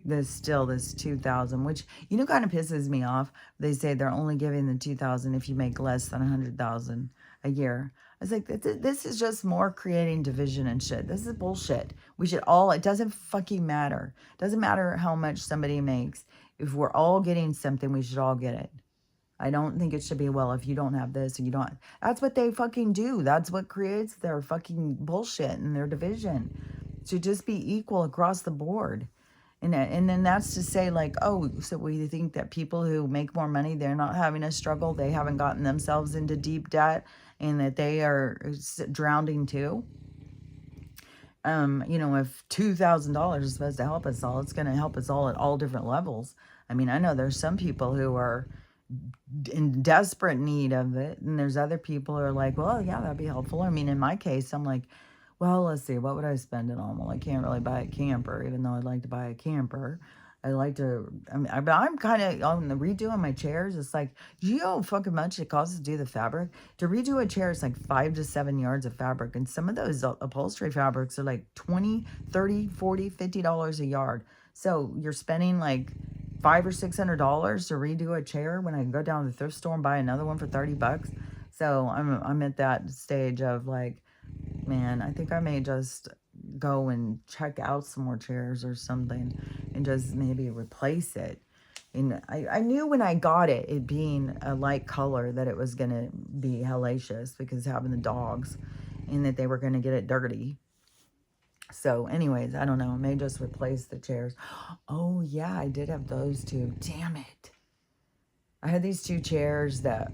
Speaker 1: this 2,000, which kind of pisses me off. They say they're only giving the 2,000 if you make less than 100,000 a year. I was like, this is just more creating division and shit. This is bullshit. We should all, it doesn't fucking matter. It doesn't matter how much somebody makes. If we're all getting something, we should all get it. I don't think it should be, well, if you don't have this and you don't. That's what they fucking do. That's what creates their fucking bullshit and their division. It should just be equal across the board. And then that's to say, like, oh, so we think that people who make more money, they're not having a struggle. They haven't gotten themselves into deep debt, and that they are drowning too. If $2,000 is supposed to help us all, it's going to help us all at all different levels. I mean, I know there's some people who are in desperate need of it, and there's other people who are like, well, yeah, that'd be helpful. I mean, in my case, I'm like, well, let's see, what would I spend it on? Well, I can't really buy a camper, even though I'd like to buy a camper. I'm kind of on the redoing my chairs. It's like, do you know how fucking much it costs to do the fabric? To redo a chair, it's like 5 to 7 yards of fabric. And some of those upholstery fabrics are like $20, $30, $40, $50 a yard. So you're spending like $500 or $600 to redo a chair when I can go down to the thrift store and buy another one for $30. So I'm at that stage of like, man, I think I may just go and check out some more chairs or something and just maybe replace it. And I knew when I got it, it being a light color, that it was going to be hellacious because having the dogs, and that they were going to get it dirty. So anyways, I don't know. I may just replace the chairs. Oh yeah, I did have those two. Damn it. I had these two chairs that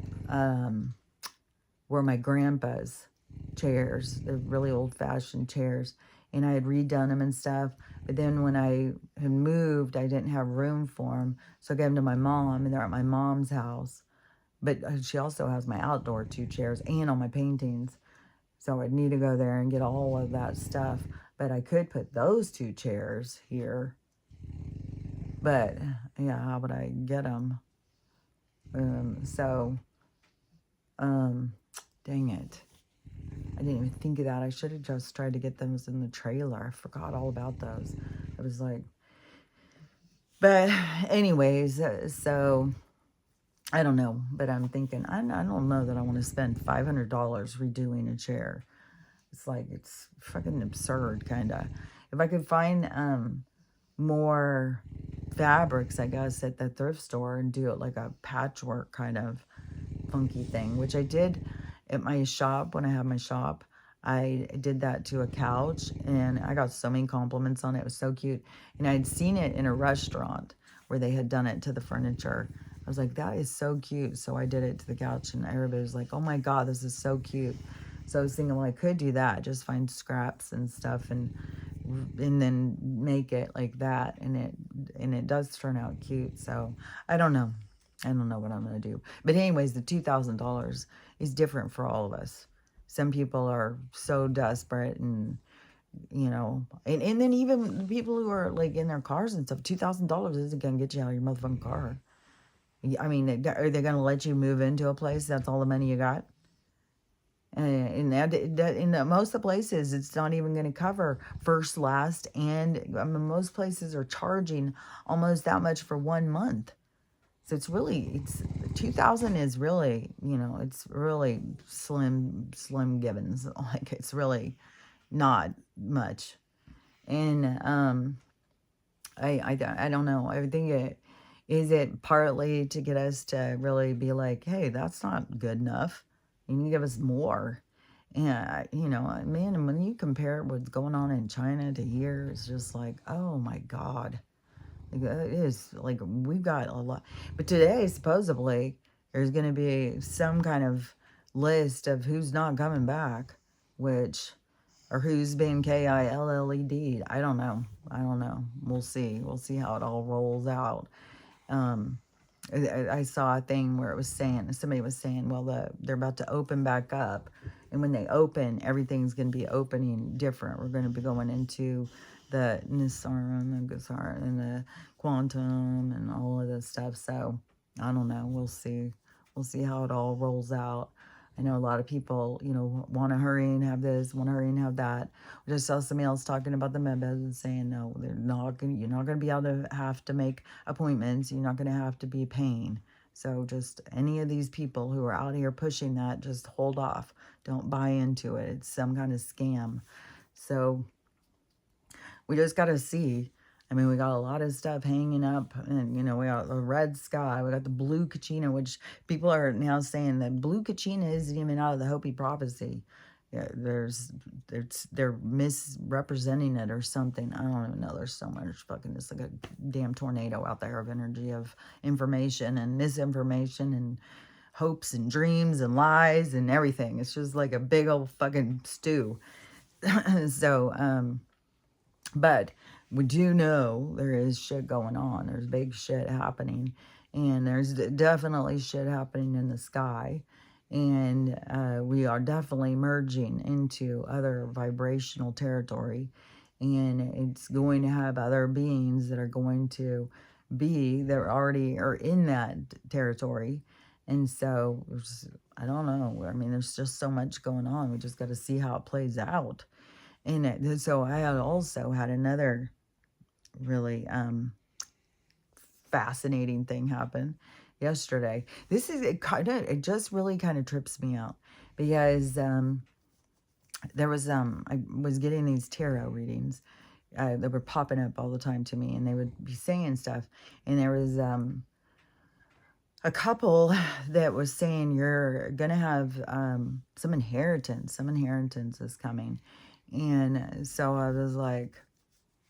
Speaker 1: were my grandpa's chairs. They're really old-fashioned chairs. And I had redone them and stuff. But then when I had moved, I didn't have room for them. So I gave them to my mom, and they're at my mom's house. But she also has my outdoor two chairs and all my paintings. So I'd need to go there and get all of that stuff. But I could put those two chairs here. But yeah, how would I get them? Dang it. I didn't even think of that. I should have just tried to get those in the trailer. I forgot all about those. It was like, but anyways, so I don't know. But I'm thinking, I don't know that I want to spend $500 redoing a chair. It's like, it's fucking absurd, kind of. If I could find more fabrics, I guess, at the thrift store and do it like a patchwork kind of funky thing, which I did at my shop when I had my shop. I did that to a couch, and I got so many compliments on it. It was so cute. And I'd seen it in a restaurant where they had done it to the furniture. I was like, that is so cute. So I did it to the couch, and everybody was like, oh my God, this is so cute. So I was thinking, well, I could do that. Just find scraps and stuff and then make it like that. And it does turn out cute. So I don't know. I don't know what I'm going to do. But anyways, the $2,000 is different for all of us. Some people are so desperate and, you know, and then even people who are like in their cars and stuff, $2,000 isn't going to get you out of your motherfucking car. I mean, are they going to let you move into a place that's all the money you got? And in most of the places, it's not even going to cover first, last, and I mean, most places are charging almost that much for 1 month. So it's 2000 is really, you know, it's really slim givens. Like it's really not much. And I don't know. I think is it partly to get us to really be like, hey, that's not good enough. You need to give us more. And you know, man, and when you compare what's going on in China to here, it's just like, oh my God. It is like we've got a lot. But today, supposedly, there's going to be some kind of list of who's not coming back, which, or who's been KILLED. I don't know. I don't know. We'll see. We'll see how it all rolls out. Um, I saw a thing where it was saying, somebody was saying, well, they're about to open back up. And when they open, everything's going to be opening different. We're going to be going into the Nisara and the Gusara and the Quantum and all of this stuff. So I don't know. We'll see. We'll see how it all rolls out. I know a lot of people, you know, want to hurry and have this, want to hurry and have that. I just saw somebody else talking about the members and saying, no, they're not going. You're not going to be able to have to make appointments. You're not going to have to be paying. So just any of these people who are out here pushing that, just hold off. Don't buy into it. It's some kind of scam. So we just got to see. I mean, we got a lot of stuff hanging up, and, you know, we got the red sky. We got the blue Kachina, which people are now saying that blue Kachina isn't even out of the Hopi prophecy. Yeah, they're misrepresenting it or something. I don't even know. There's so much fucking, it's like a damn tornado out there of energy of information and misinformation and hopes and dreams and lies and everything. It's just like a big old fucking stew. So, but we do know there is shit going on. There's big shit happening. And there's definitely shit happening in the sky. And we are definitely merging into other vibrational territory. And it's going to have other beings that are going to be, that already are in that territory. And so, I don't know. I mean, there's just so much going on. We just got to see how it plays out. And so I also had another really fascinating thing happen yesterday. This is it just really kind of trips me out because there was I was getting these tarot readings that were popping up all the time to me, and they would be saying stuff, and there was a couple that was saying you're gonna have some inheritance is coming. And so I was like,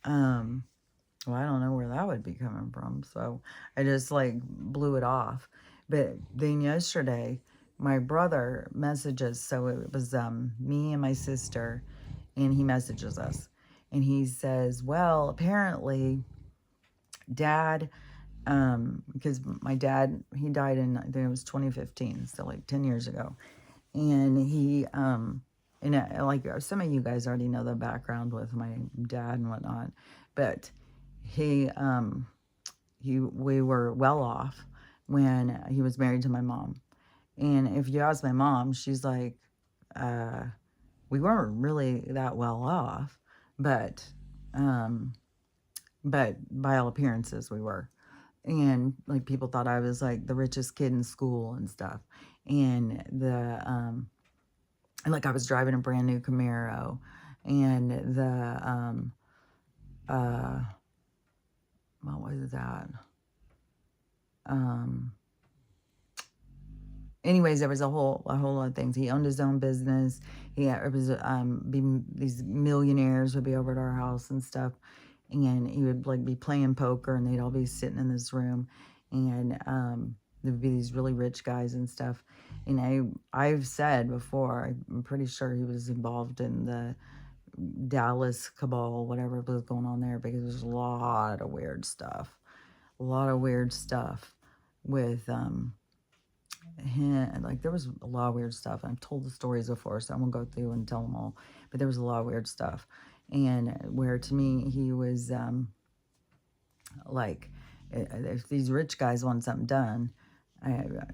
Speaker 1: well, I don't know where that would be coming from. So I just like blew it off. But then yesterday, my brother messages. So it was me and my sister, and he messages us. And he says, well, apparently, Dad, because my dad, he died in, I think it was 2015, so like 10 years ago. And like some of you guys already know the background with my dad and whatnot, but he, we were well off when he was married to my mom. And if you ask my mom, she's like, uh, we weren't really that well off, but, um, but by all appearances, we were. And like people thought I was like the richest kid in school and stuff. And and like I was driving a brand new Camaro, and uh, what was that? Um, anyways, there was a whole lot of things. He owned his own business. It was these millionaires would be over at our house and stuff, and he would like be playing poker, and they'd all be sitting in this room, and there would be these really rich guys and stuff. And I've said before, I'm pretty sure he was involved in the Dallas cabal, whatever was going on there, because there's a lot of weird stuff, with him. Like there was a lot of weird stuff. I've told the stories before, so I won't go through and tell them all. But there was a lot of weird stuff, and where to me he was like, if these rich guys want something done,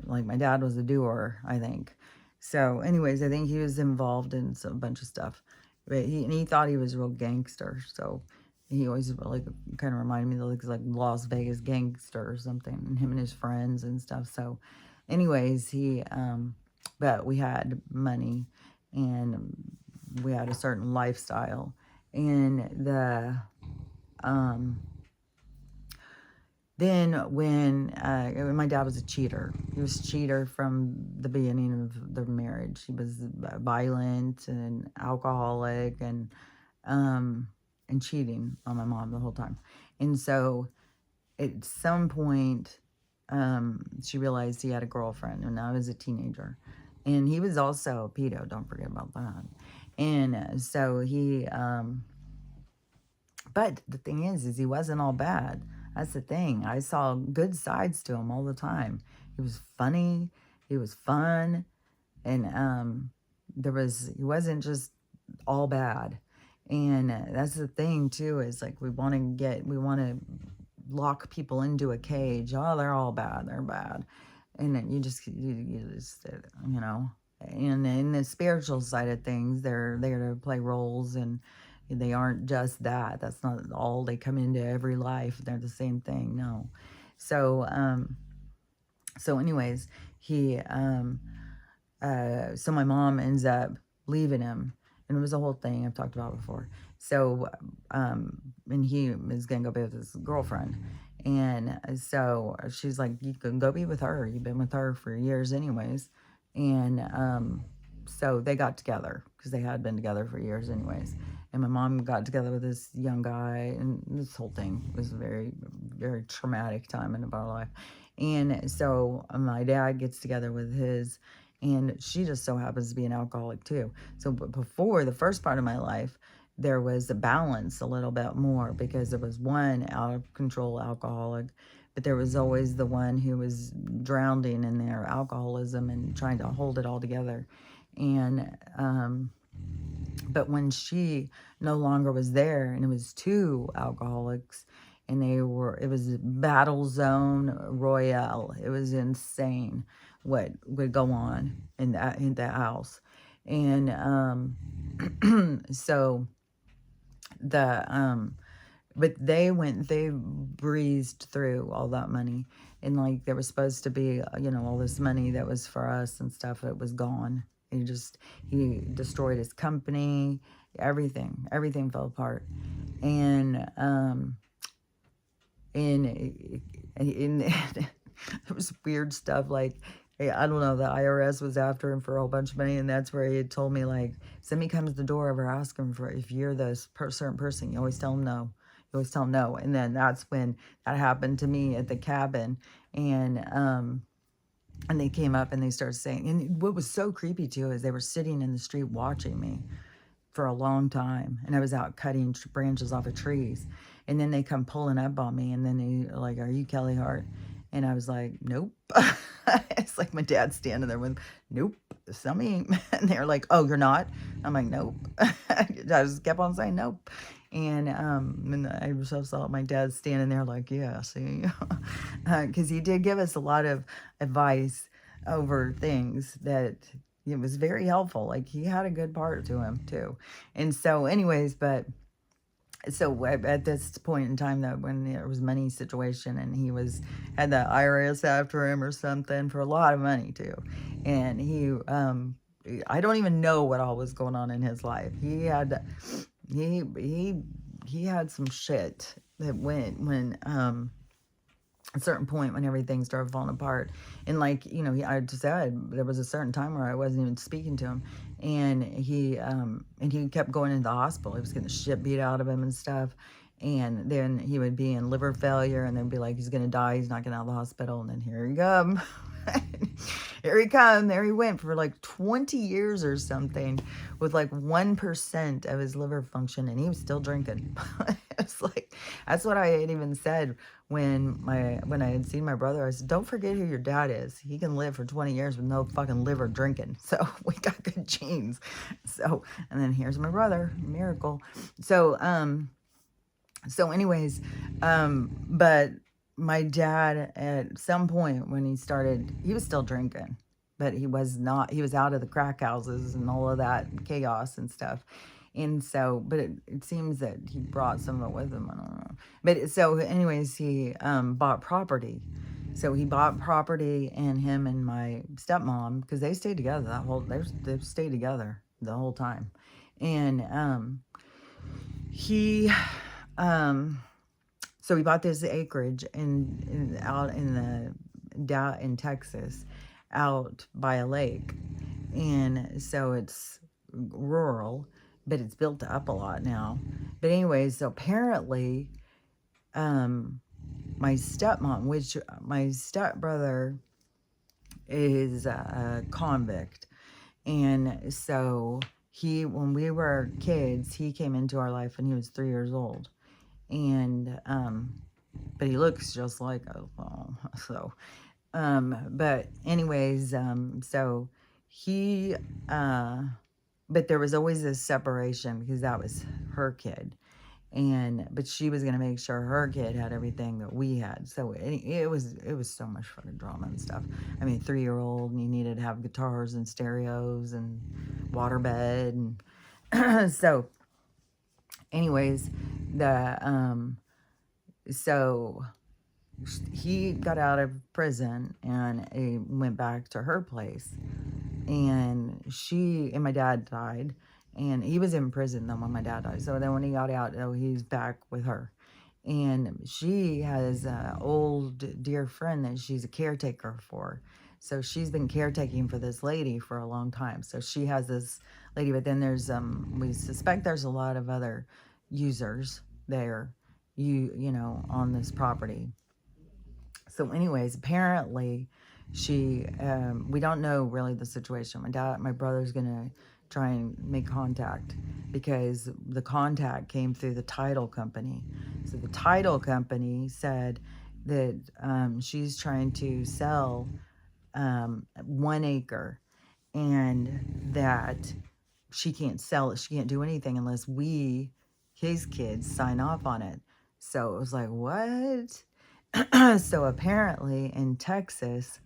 Speaker 1: like my dad was a doer, I think. So, anyways, I think he was involved in a bunch of stuff, but he thought he was a real gangster. So he always like kind of reminded me of like Las Vegas gangster or something, and him and his friends and stuff. So, anyways, but we had money, and we had a certain lifestyle, and then when my dad was a cheater, he was a cheater from the beginning of the marriage. He was violent and alcoholic and cheating on my mom the whole time. And so at some point, she realized he had a girlfriend, and I was a teenager. And he was also a pedo, don't forget about that. And so but the thing is he wasn't all bad. That's the thing. I saw good sides to him all the time. He was funny. He was fun. And he wasn't just all bad. And that's the thing too, is like we want to lock people into a cage. Oh, they're all bad. They're bad. And then you just, you know, and in the spiritual side of things, they're there to play roles, and they aren't just that. That's not all they come into every life. They're the same thing. No. So, anyways, so my mom ends up leaving him, and it was a whole thing I've talked about before. So, and he is going to go be with his girlfriend. And so she's like, you can go be with her. You've been with her for years anyways. And, so they got together because they had been together for years anyways. And my mom got together with this young guy, and this whole thing was a very, very traumatic time in our life. And so my dad gets together with his, and she just so happens to be an alcoholic too. So before the first part of my life, there was a balance a little bit more, because there was one out of control alcoholic, but there was always the one who was drowning in their alcoholism and trying to hold it all together. And but when she no longer was there, and it was two alcoholics, and it was battle zone royale. It was insane what would go on in that house. And so but they breezed through all that money, and like there was supposed to be, all this money that was for us and stuff. It was gone. He destroyed his company. Everything fell apart. And in there was weird stuff, like I don't know, the IRS was after him for a whole bunch of money, and that's where he had told me, like, if somebody comes to the door ever ask him for, if you're this certain person, you always tell them no. You always tell them no. And then that's when that happened to me at the cabin. And they came up and they started saying, and what was so creepy too is they were sitting in the street watching me for a long time, and I was out cutting branches off of trees, and then they come pulling up on me, and then they like, "Are you Kelly Hart?" And I was like, "Nope." It's like my dad standing there with, "Nope, it's not me." And they're like, "Oh, you're not?" I'm like, "Nope." I just kept on saying nope. And I just saw my dad standing there like, "Yeah, see," because he did give us a lot of advice over things that it was very helpful. Like, he had a good part to him too. And so anyways, but so at this point in time, that when there was money situation, and he had the IRS after him or something for a lot of money too. And I don't even know what all was going on in his life. He had some shit that went when a certain point when everything started falling apart. And like, I just said, there was a certain time where I wasn't even speaking to him, and he kept going into the hospital. He was getting the shit beat out of him and stuff. And then he would be in liver failure, and then be like, he's gonna die, he's not getting out of the hospital. And then here he come. Here he come. There he went for like 20 years or something, with like 1% of his liver function, and he was still drinking. It's like, that's what I had even said when I had seen my brother. I said, don't forget who your dad is. He can live for 20 years with no fucking liver drinking. So we got good genes. So, and then here's my brother, miracle. So anyways, but my dad, at some point when he was still drinking, but he was out of the crack houses and all of that chaos and stuff. And so, but it seems that he brought some of it with him. I don't know. But so anyways, he bought property. So he bought property, and him and my stepmom, because they stayed together they stayed together the whole time. And he so he bought this acreage out in Texas, out by a lake. And so it's rural, but it's built up a lot now. But anyways, so apparently, my stepmom, which my stepbrother is a convict. And so when we were kids, he came into our life when he was 3 years old. And, but he looks just like us. So, but anyways, so he, but there was always this separation because that was her kid. But she was going to make sure her kid had everything that we had. So it was so much fucking drama and stuff. I mean, 3-year-old, and you needed to have guitars and stereos and waterbed. And so anyways, so he got out of prison and he went back to her place, and my dad died, and he was in prison then when my dad died. So then when he got out, he's back with her, and she has an old dear friend that she's a caretaker for. So she's been caretaking for this lady for a long time. So she has this lady, but then there's we suspect there's a lot of other users there, on this property. So anyways, apparently we don't know really the situation. My brother's gonna try and make contact, because the contact came through the title company. So the title company said that she's trying to sell 1 acre, and that she can't sell it. She can't do anything unless his kids, sign off on it. So it was like, what? So apparently in Texas,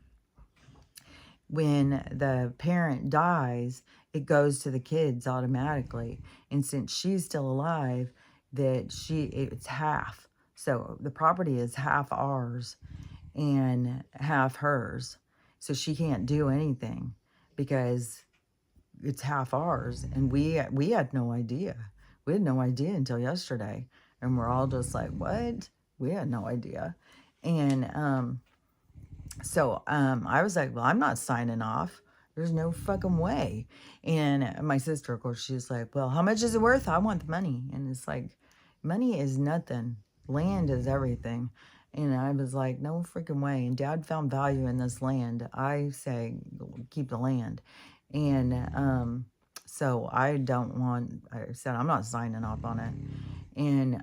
Speaker 1: when the parent dies, it goes to the kids automatically. And since she's still alive, it's half. So the property is half ours and half hers. So she can't do anything because it's half ours. And we had no idea. We had no idea until yesterday. And we're all just like, what? We had no idea. And So I was like, well, I'm not signing off. There's no fucking way. And my sister, of course, she's like, well, how much is it worth? I want the money. And it's like, money is nothing. Land is everything. And I was like, no freaking way. And Dad found value in this land. I say, keep the land. And so I don't want, I said, I'm not signing off on it. And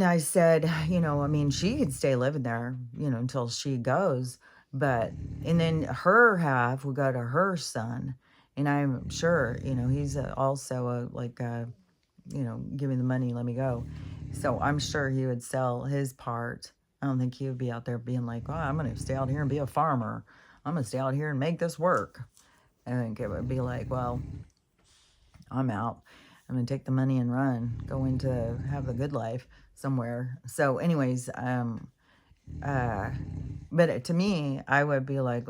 Speaker 1: I said, I mean, she could stay living there, until she goes. But, and then her half would go to her son. And I'm sure, he's also give me the money, let me go. So I'm sure he would sell his part. I don't think he would be out there being like, well, I'm going to stay out here and be a farmer. I'm going to stay out here and make this work. I think it would be like, well, I'm out. I'm going to take the money and run, go into have the good life somewhere. So anyways, but to me, I would be like,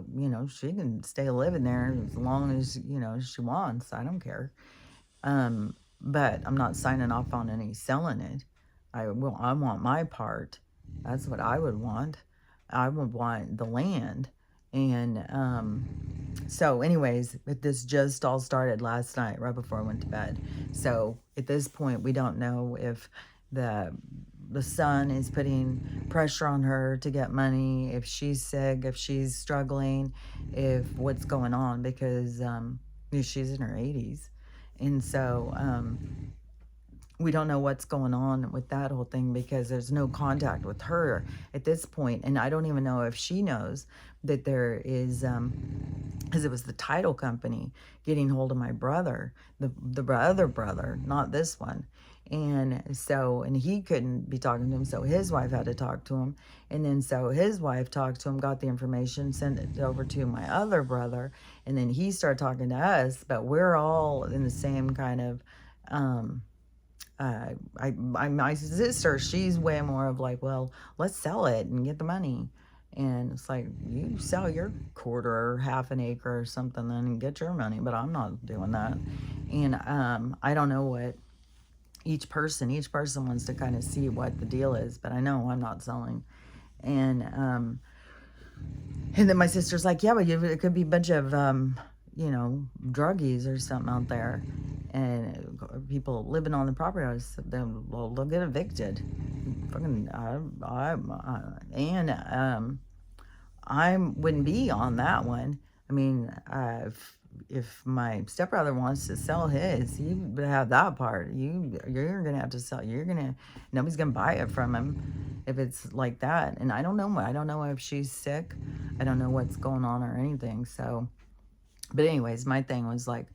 Speaker 1: she can stay living there as long as, she wants. I don't care. But I'm not signing off on any selling it. I want my part. That's what I would want. I would want the land. And so anyways, this just all started last night, right before I went to bed. So at this point, we don't know if the son is putting pressure on her to get money, if she's sick, if she's struggling, if what's going on, because she's in her 80s. And so we don't know what's going on with that whole thing, because there's no contact with her at this point. And I don't even know if she knows that there is, because it was the title company getting hold of my brother, the other brother, not this one. And so, and he couldn't be talking to him, so his wife had to talk to him. And then so his wife talked to him, got the information, sent it over to my other brother, and then he started talking to us. But we're all in the same kind of my sister, she's way more of like, well, let's sell it and get the money. And it's like, you sell your quarter or half an acre or something then and get your money, but I'm not doing that. And I don't know what each person wants to kind of see what the deal is, but I know I'm not selling. And then my sister's like, yeah, but it could be a bunch of druggies or something out there, and people living on the property. They'll get evicted. Fucking, I wouldn't be on that one. I mean, if my stepbrother wants to sell his, you have that part. You're gonna have to sell. Nobody's gonna buy it from him if it's like that. And I don't know. I don't know if she's sick. I don't know what's going on or anything. So. But anyways, my thing was like,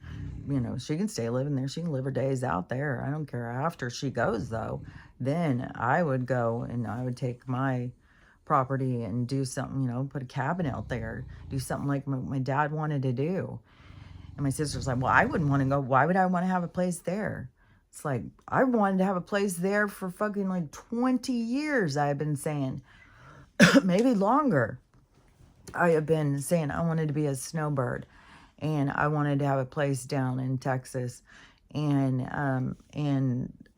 Speaker 1: she can stay living there. She can live her days out there. I don't care. After she goes, though, then I would go and I would take my property and do something, put a cabin out there, do something like my dad wanted to do. And my sister's like, well, I wouldn't want to go. Why would I want to have a place there? It's like, I wanted to have a place there for fucking like 20 years, I've been saying. Maybe longer. I have been saying I wanted to be a snowbird. And I wanted to have a place down in Texas. And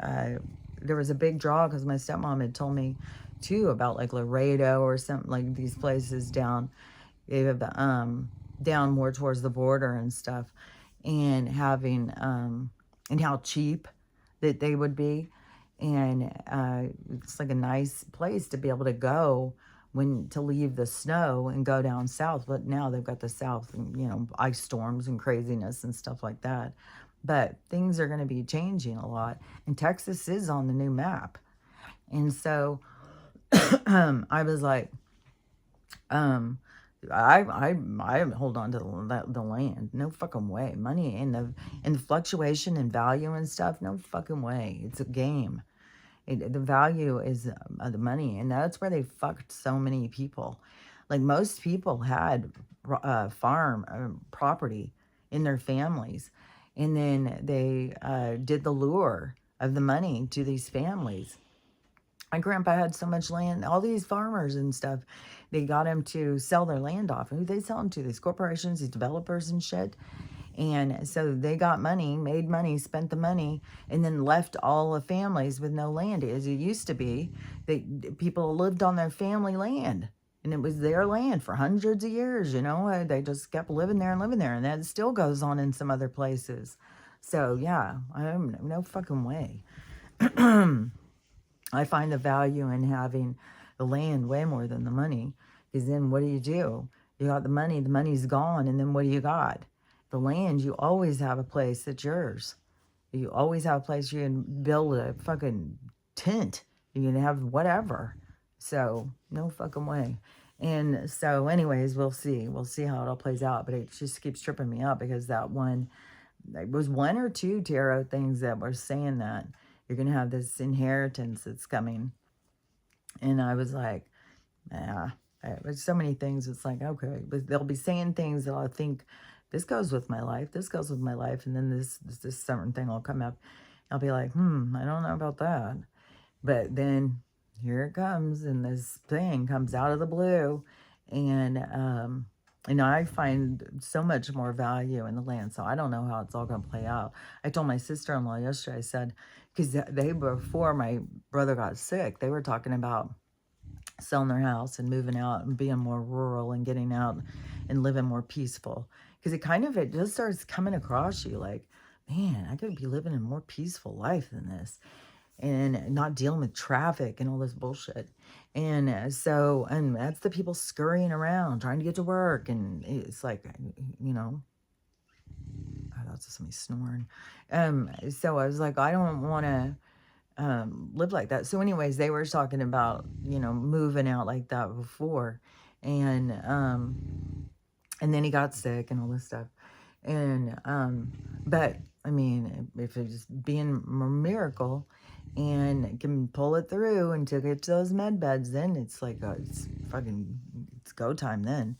Speaker 1: there was a big draw because my stepmom had told me too about like Laredo or something, like these places down more towards the border and stuff, and having and how cheap that they would be. And it's like a nice place to be able to go to leave the snow and go down south. But now they've got the south and, ice storms and craziness and stuff like that. But things are going to be changing a lot. And Texas is on the new map. And so I was like, I hold on to the land. No fucking way. Money and the fluctuation in value and stuff. No fucking way. It's a game. The value is the money, and that's where they fucked so many people. Like most people had farm property in their families, and then they did the lure of the money to these families. My grandpa had so much land, all these farmers and stuff, they got him to sell their land off. And who they sell them to? These corporations, these developers and shit. And so they got money, made money, spent the money, and then left all the families with no land. As it used to be, people lived on their family land. And it was their land for hundreds of years, you know. They just kept living there and living there. And that still goes on in some other places. So, yeah, I'm no fucking way. I find the value in having the land way more than the money. Because then what do? You got the money's gone, and then what do you got? The land, you always have a place that's yours. You always have a place you can build a fucking tent. You can have whatever. So, no fucking way. And so, anyways, we'll see. We'll see how it all plays out. But it just keeps tripping me up because that one, it was one or two tarot things that were saying that you're going to have this inheritance that's coming. And I was like, yeah, there's so many things. It's like, okay, but they'll be saying things that I'll think, this goes with my life. This goes with my life. And then this certain thing will come up. I'll be like, I don't know about that. But then here it comes, and this thing comes out of the blue. And I find so much more value in the land. So I don't know how it's all going to play out. I told my sister-in-law yesterday, I said, because before my brother got sick, they were talking about selling their house and moving out and being more rural and getting out and living more peaceful. Because it just starts coming across you like, man, I could be living a more peaceful life than this. And not dealing with traffic and all this bullshit. And and that's the people scurrying around, trying to get to work. And it's like, oh, that's somebody snoring. So I was like, I don't want to live like that. So anyways, they were talking about, moving out like that before. And then he got sick and all this stuff. And, but I mean, if it's being a miracle and can pull it through and to get to those med beds, then it's like, it's go time then.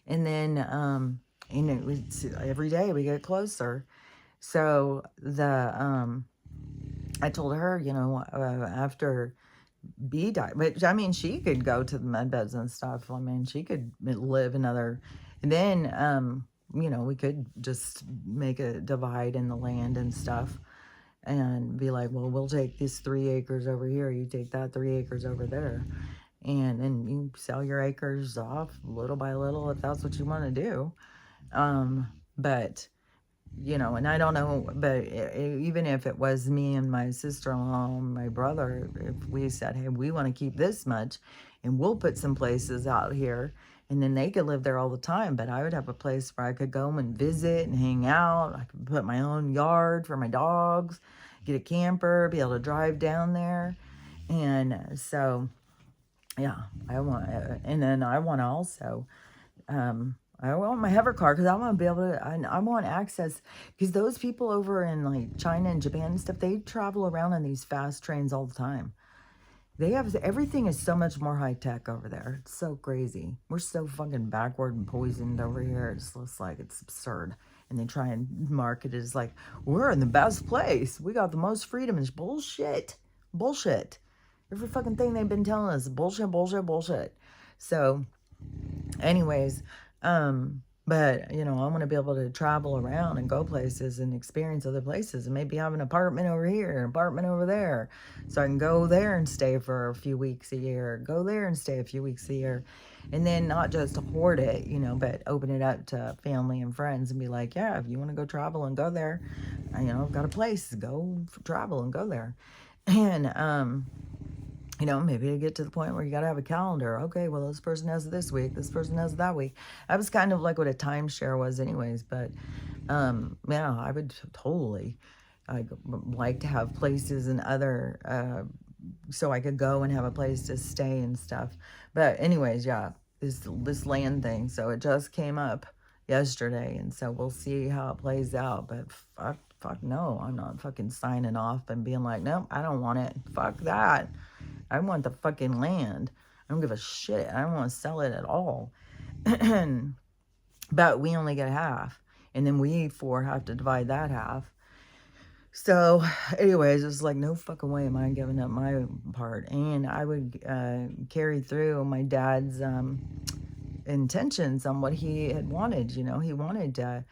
Speaker 1: And then, it was every day we get closer. So I told her, after B died, but I mean, she could go to the med beds and stuff. I mean, she could live another, and then, we could just make a divide in the land and stuff and be like, well, we'll take this 3 acres over here. You take that 3 acres over there. And then you sell your acres off little by little if that's what you want to do. But, and I don't know, but even if it was me and my sister-in-law and my brother, if we said, hey, we want to keep this much and we'll put some places out here, and then they could live there all the time, but I would have a place where I could go and visit and hang out. I could put my own yard for my dogs, get a camper, be able to drive down there. And so, yeah, and then I want to also, I want my hover car because I want to be able to, I want access, because those people over in like China and Japan and stuff, they travel around on these fast trains all the time. Everything is so much more high tech over there. It's so crazy. We're so fucking backward and poisoned over here. It's just like, it's absurd. And they try and market it as like, we're in the best place. We got the most freedom. It's bullshit. Bullshit. Every fucking thing they've been telling us, bullshit, bullshit, bullshit. So, anyways, but, I want to be able to travel around and go places and experience other places and maybe have an apartment over here, an apartment over there. So I can go there and stay for a few weeks a year, go there and stay a few weeks a year. And then not just hoard it, but open it up to family and friends and be like, yeah, if you want to go travel and go there, I've got a place, go travel and go there. And, maybe to get to the point where you got to have a calendar. Okay, well, this person has this week, this person has that week. That was kind of like what a timeshare was anyways. But, yeah, I would totally like to have places and other, so I could go and have a place to stay and stuff. But anyways, yeah, this land thing. So it just came up yesterday. And so we'll see how it plays out. But fuck no, I'm not fucking signing off and being like, nope, I don't want it. Fuck that. I want the fucking land. I don't give a shit. I don't want to sell it at all. But we only get half. And then we 4 have to divide that half. So, anyways, it's like, no fucking way am I giving up my part. And I would carry through my dad's intentions on what he had wanted. He wanted to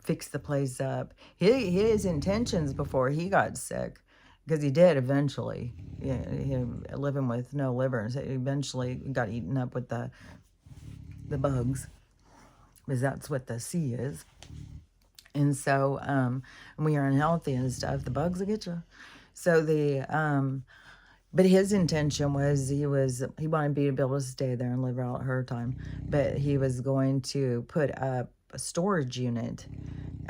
Speaker 1: fix the place up. His intentions before he got sick, because he did eventually, living with no liver, so he eventually got eaten up with the the bugs, because that's what the C is. And so, when you're unhealthy and stuff, the bugs will get you. So but his intention was he wanted me to be able to stay there and live out her time, but he was going to put up a storage unit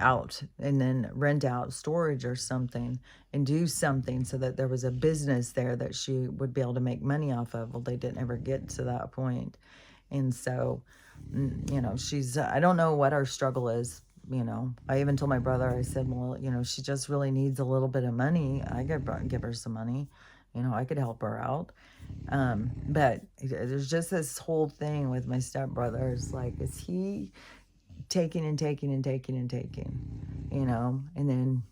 Speaker 1: out and then rent out storage or something and do something so that there was a business there that she would be able to make money off of. Well, they didn't ever get to that point. And so, I don't know what our struggle is. I even told my brother, I said, well, she just really needs a little bit of money. I could give her some money. I could help her out. But there's just this whole thing with my stepbrother. It's like, is he taking and taking and taking and taking, And then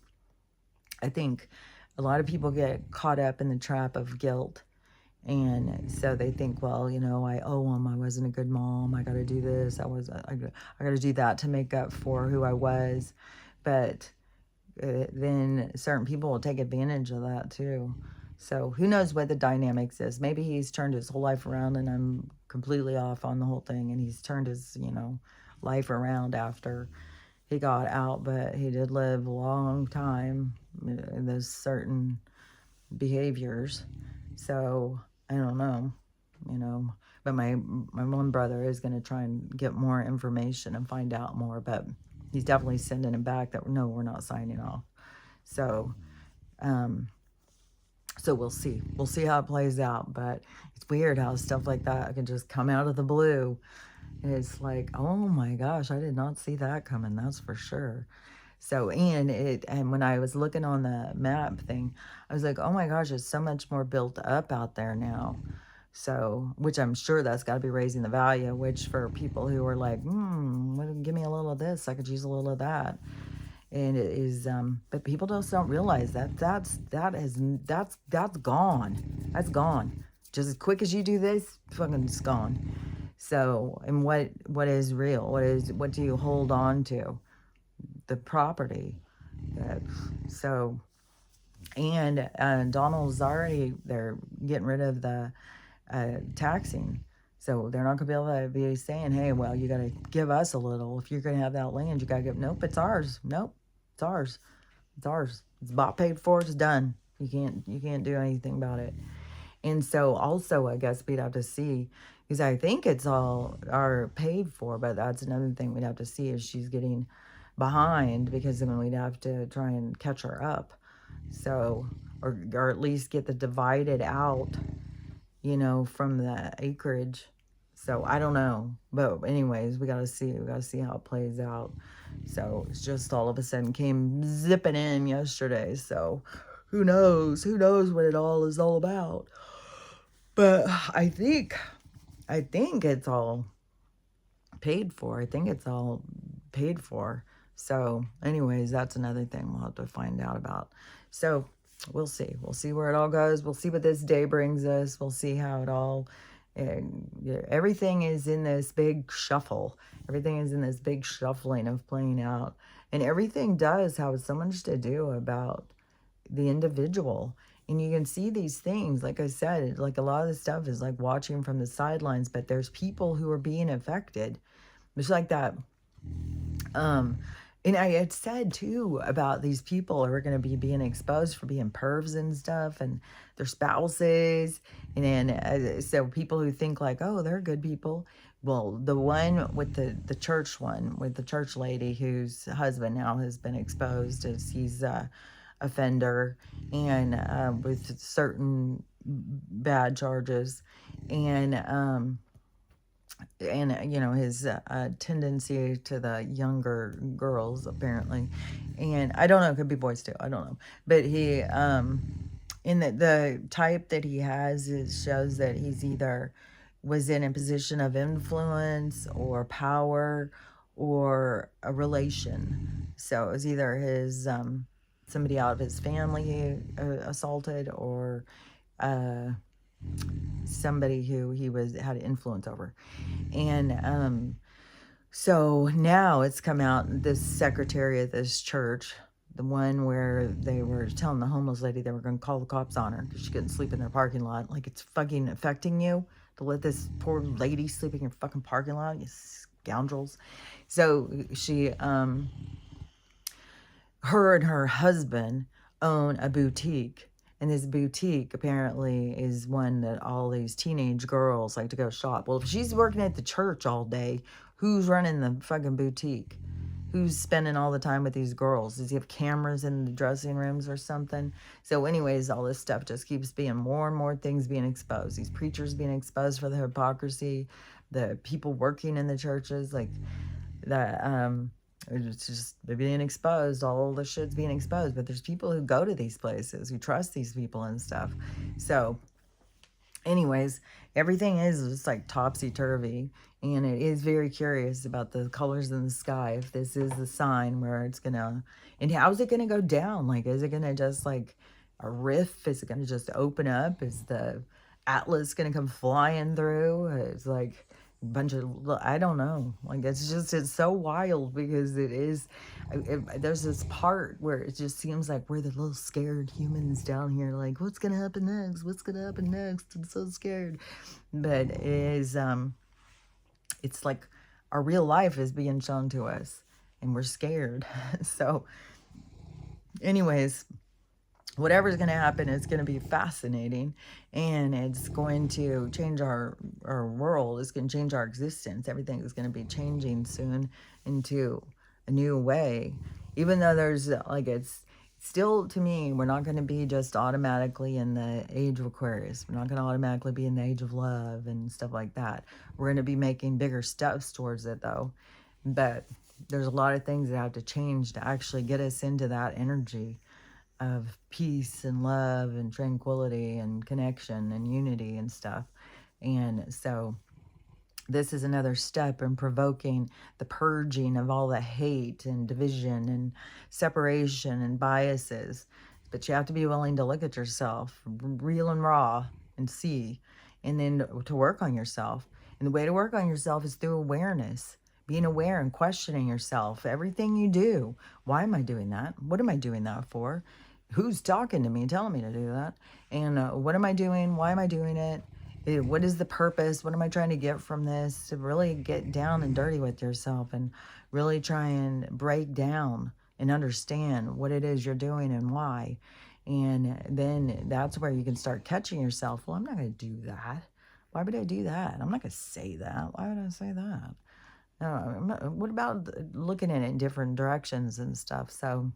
Speaker 1: I think a lot of people get caught up in the trap of guilt. And so they think, well, I owe him. I wasn't a good mom. I got to do this. I got to do that to make up for who I was. But then certain people will take advantage of that too. So who knows what the dynamics is. Maybe he's turned his whole life around and I'm completely off on the whole thing. And he's turned his, life around after he got out. But he did live a long time in those certain behaviors. So I don't know, but my one brother is going to try and get more information and find out more, but he's definitely sending him back that, no, we're not signing off. So, so we'll see. We'll see how it plays out, but it's weird how stuff like that can just come out of the blue. And it's like, oh my gosh, I did not see that coming. That's for sure. So, and when I was looking on the map thing, I was like, oh my gosh, it's so much more built up out there now. So, which I'm sure that's got to be raising the value, which for people who are like, give me a little of this, I could use a little of that. And it is, but people just don't realize that's gone. That's gone. Just as quick as you do this, fucking it's gone. So, and what is real? What do you hold on to? The property. So, and Donald's already, they're getting rid of the taxing. So they're not going to be able to be saying, hey, well, you got to give us a little. If you're going to have that land, you got to give, nope, it's ours. Nope, it's ours. It's ours. It's bought, paid for, it's done. You can't do anything about it. And so also, I guess we'd have to see, because I think it's all are paid for, but that's another thing we'd have to see is she's getting behind, because then we'd have to try and catch her up. So, or at least get the divided out, from the acreage. So I don't know, but anyways, we gotta see how it plays out. So it's just all of a sudden came zipping in yesterday. So who knows what it all is all about. But I think it's all paid for. I think it's all paid for. So anyways, that's another thing we'll have to find out about. So we'll see. We'll see where it all goes. We'll see what this day brings us. We'll see how it all, everything is in this big shuffle. Everything is in this big shuffling of playing out. And everything does have so much to do about the individual. And you can see these things, like I said, like a lot of the stuff is like watching from the sidelines, but there's people who are being affected. It's like that. And I had said too about these people who are going to be being exposed for being pervs and stuff, and their spouses. And then, so people who think like, oh, they're good people. Well, the one with the church one, with the church lady whose husband now has been exposed as he's a offender and with certain bad charges. And his tendency to the younger girls apparently, and I don't know, it could be boys too, I don't know, but he in the type that he has, it shows that he's either was in a position of influence or power or a relation. So it was either his somebody out of his family he assaulted, or somebody who he had influence over. And so now it's come out, this secretary of this church, the one where they were telling the homeless lady they were going to call the cops on her because she couldn't sleep in their parking lot. Like, it's fucking affecting you. to let this poor lady sleep in your fucking parking lot, you scoundrels. So she, her and her husband own a boutique. And this boutique apparently is one that all these teenage girls like to go shop. Well, if she's working at the church all day, who's running the fucking boutique? Who's spending all the time with these girls? Does he have cameras in the dressing rooms or something? So anyways, all this stuff just keeps being more and more things being exposed. These preachers being exposed for the hypocrisy, the people working in the churches, like the it's just being exposed. All the shit's being exposed. But there's people who go to these places, who trust these people and stuff. So anyways, everything is just like topsy-turvy, and it is very curious about the colors in the sky, if this is the sign where it's gonna, and how's it gonna go down? Like, is it gonna just like a riff? Is it gonna just open up? Is the atlas gonna come flying through? It's like a bunch of, I don't know, like it's so wild, because it is, there's this part where it just seems like we're the little scared humans down here, like, what's gonna happen next, what's gonna happen next, I'm so scared. But it is, it's like our real life is being shown to us and we're scared. So anyways, whatever's going to happen, it's going to be fascinating, and it's going to change our world. It's going to change our existence. Everything is going to be changing soon into a new way, even though there's like, it's still, to me, we're not going to be just automatically in the age of Aquarius. We're not going to automatically be in the age of love and stuff like that. We're going to be making bigger steps towards it, though. But there's a lot of things that have to change to actually get us into that energy of peace and love and tranquility and connection and unity and stuff. And so this is another step in provoking the purging of all the hate and division and separation and biases. But you have to be willing to look at yourself real and raw and see, and then to work on yourself. And the way to work on yourself is through awareness. Being aware and questioning yourself. Everything you do. Why am I doing that? What am I doing that for? Who's talking to me, telling me to do that? And what am I doing? Why am I doing it? What is the purpose? What am I trying to get from this? To really get down and dirty with yourself and really try and break down and understand what it is you're doing and why. And then that's where you can start catching yourself. Well, I'm not going to do that. Why would I do that? I'm not going to say that. Why would I say that? What about looking at it in different directions and stuff? So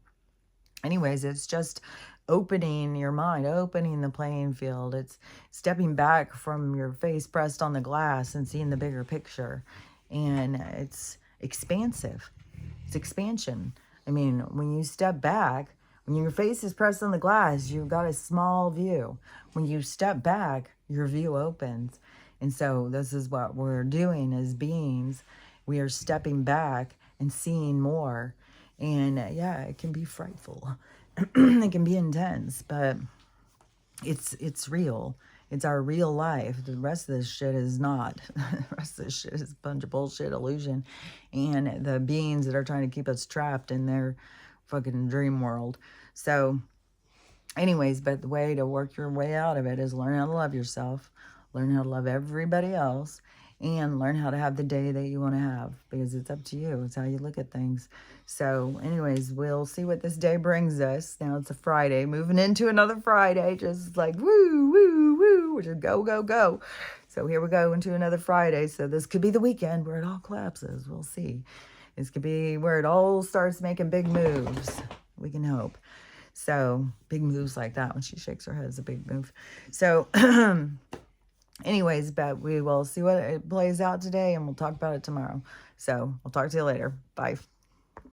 Speaker 1: anyways, it's just opening your mind, opening the playing field. It's stepping back from your face pressed on the glass and seeing the bigger picture. And it's expansive. It's expansion. I mean, when you step back, when your face is pressed on the glass, you've got a small view. When you step back, your view opens. And so this is what we're doing as beings. We are stepping back and seeing more. And yeah, it can be frightful. It can be intense, but it's real. It's our real life. The rest of this shit is not. The rest of this shit is a bunch of bullshit illusion. And the beings that are trying to keep us trapped in their fucking dream world. So anyways, but the way to work your way out of it is learn how to love yourself. Learn how to love everybody else. And learn how to have the day that you want to have, because it's up to you. It's how you look at things. So anyways, we'll see what this day brings us. Now it's a Friday, moving into another Friday, just like woo, woo, woo, we just go, go, go. So here we go into another Friday. So this could be the weekend where it all collapses. We'll see. This could be where it all starts making big moves. We can hope. So big moves like that, when she shakes her head, is a big move. So anyways, but we will see what it plays out today, and we'll talk about it tomorrow. So I'll talk to you later. Bye.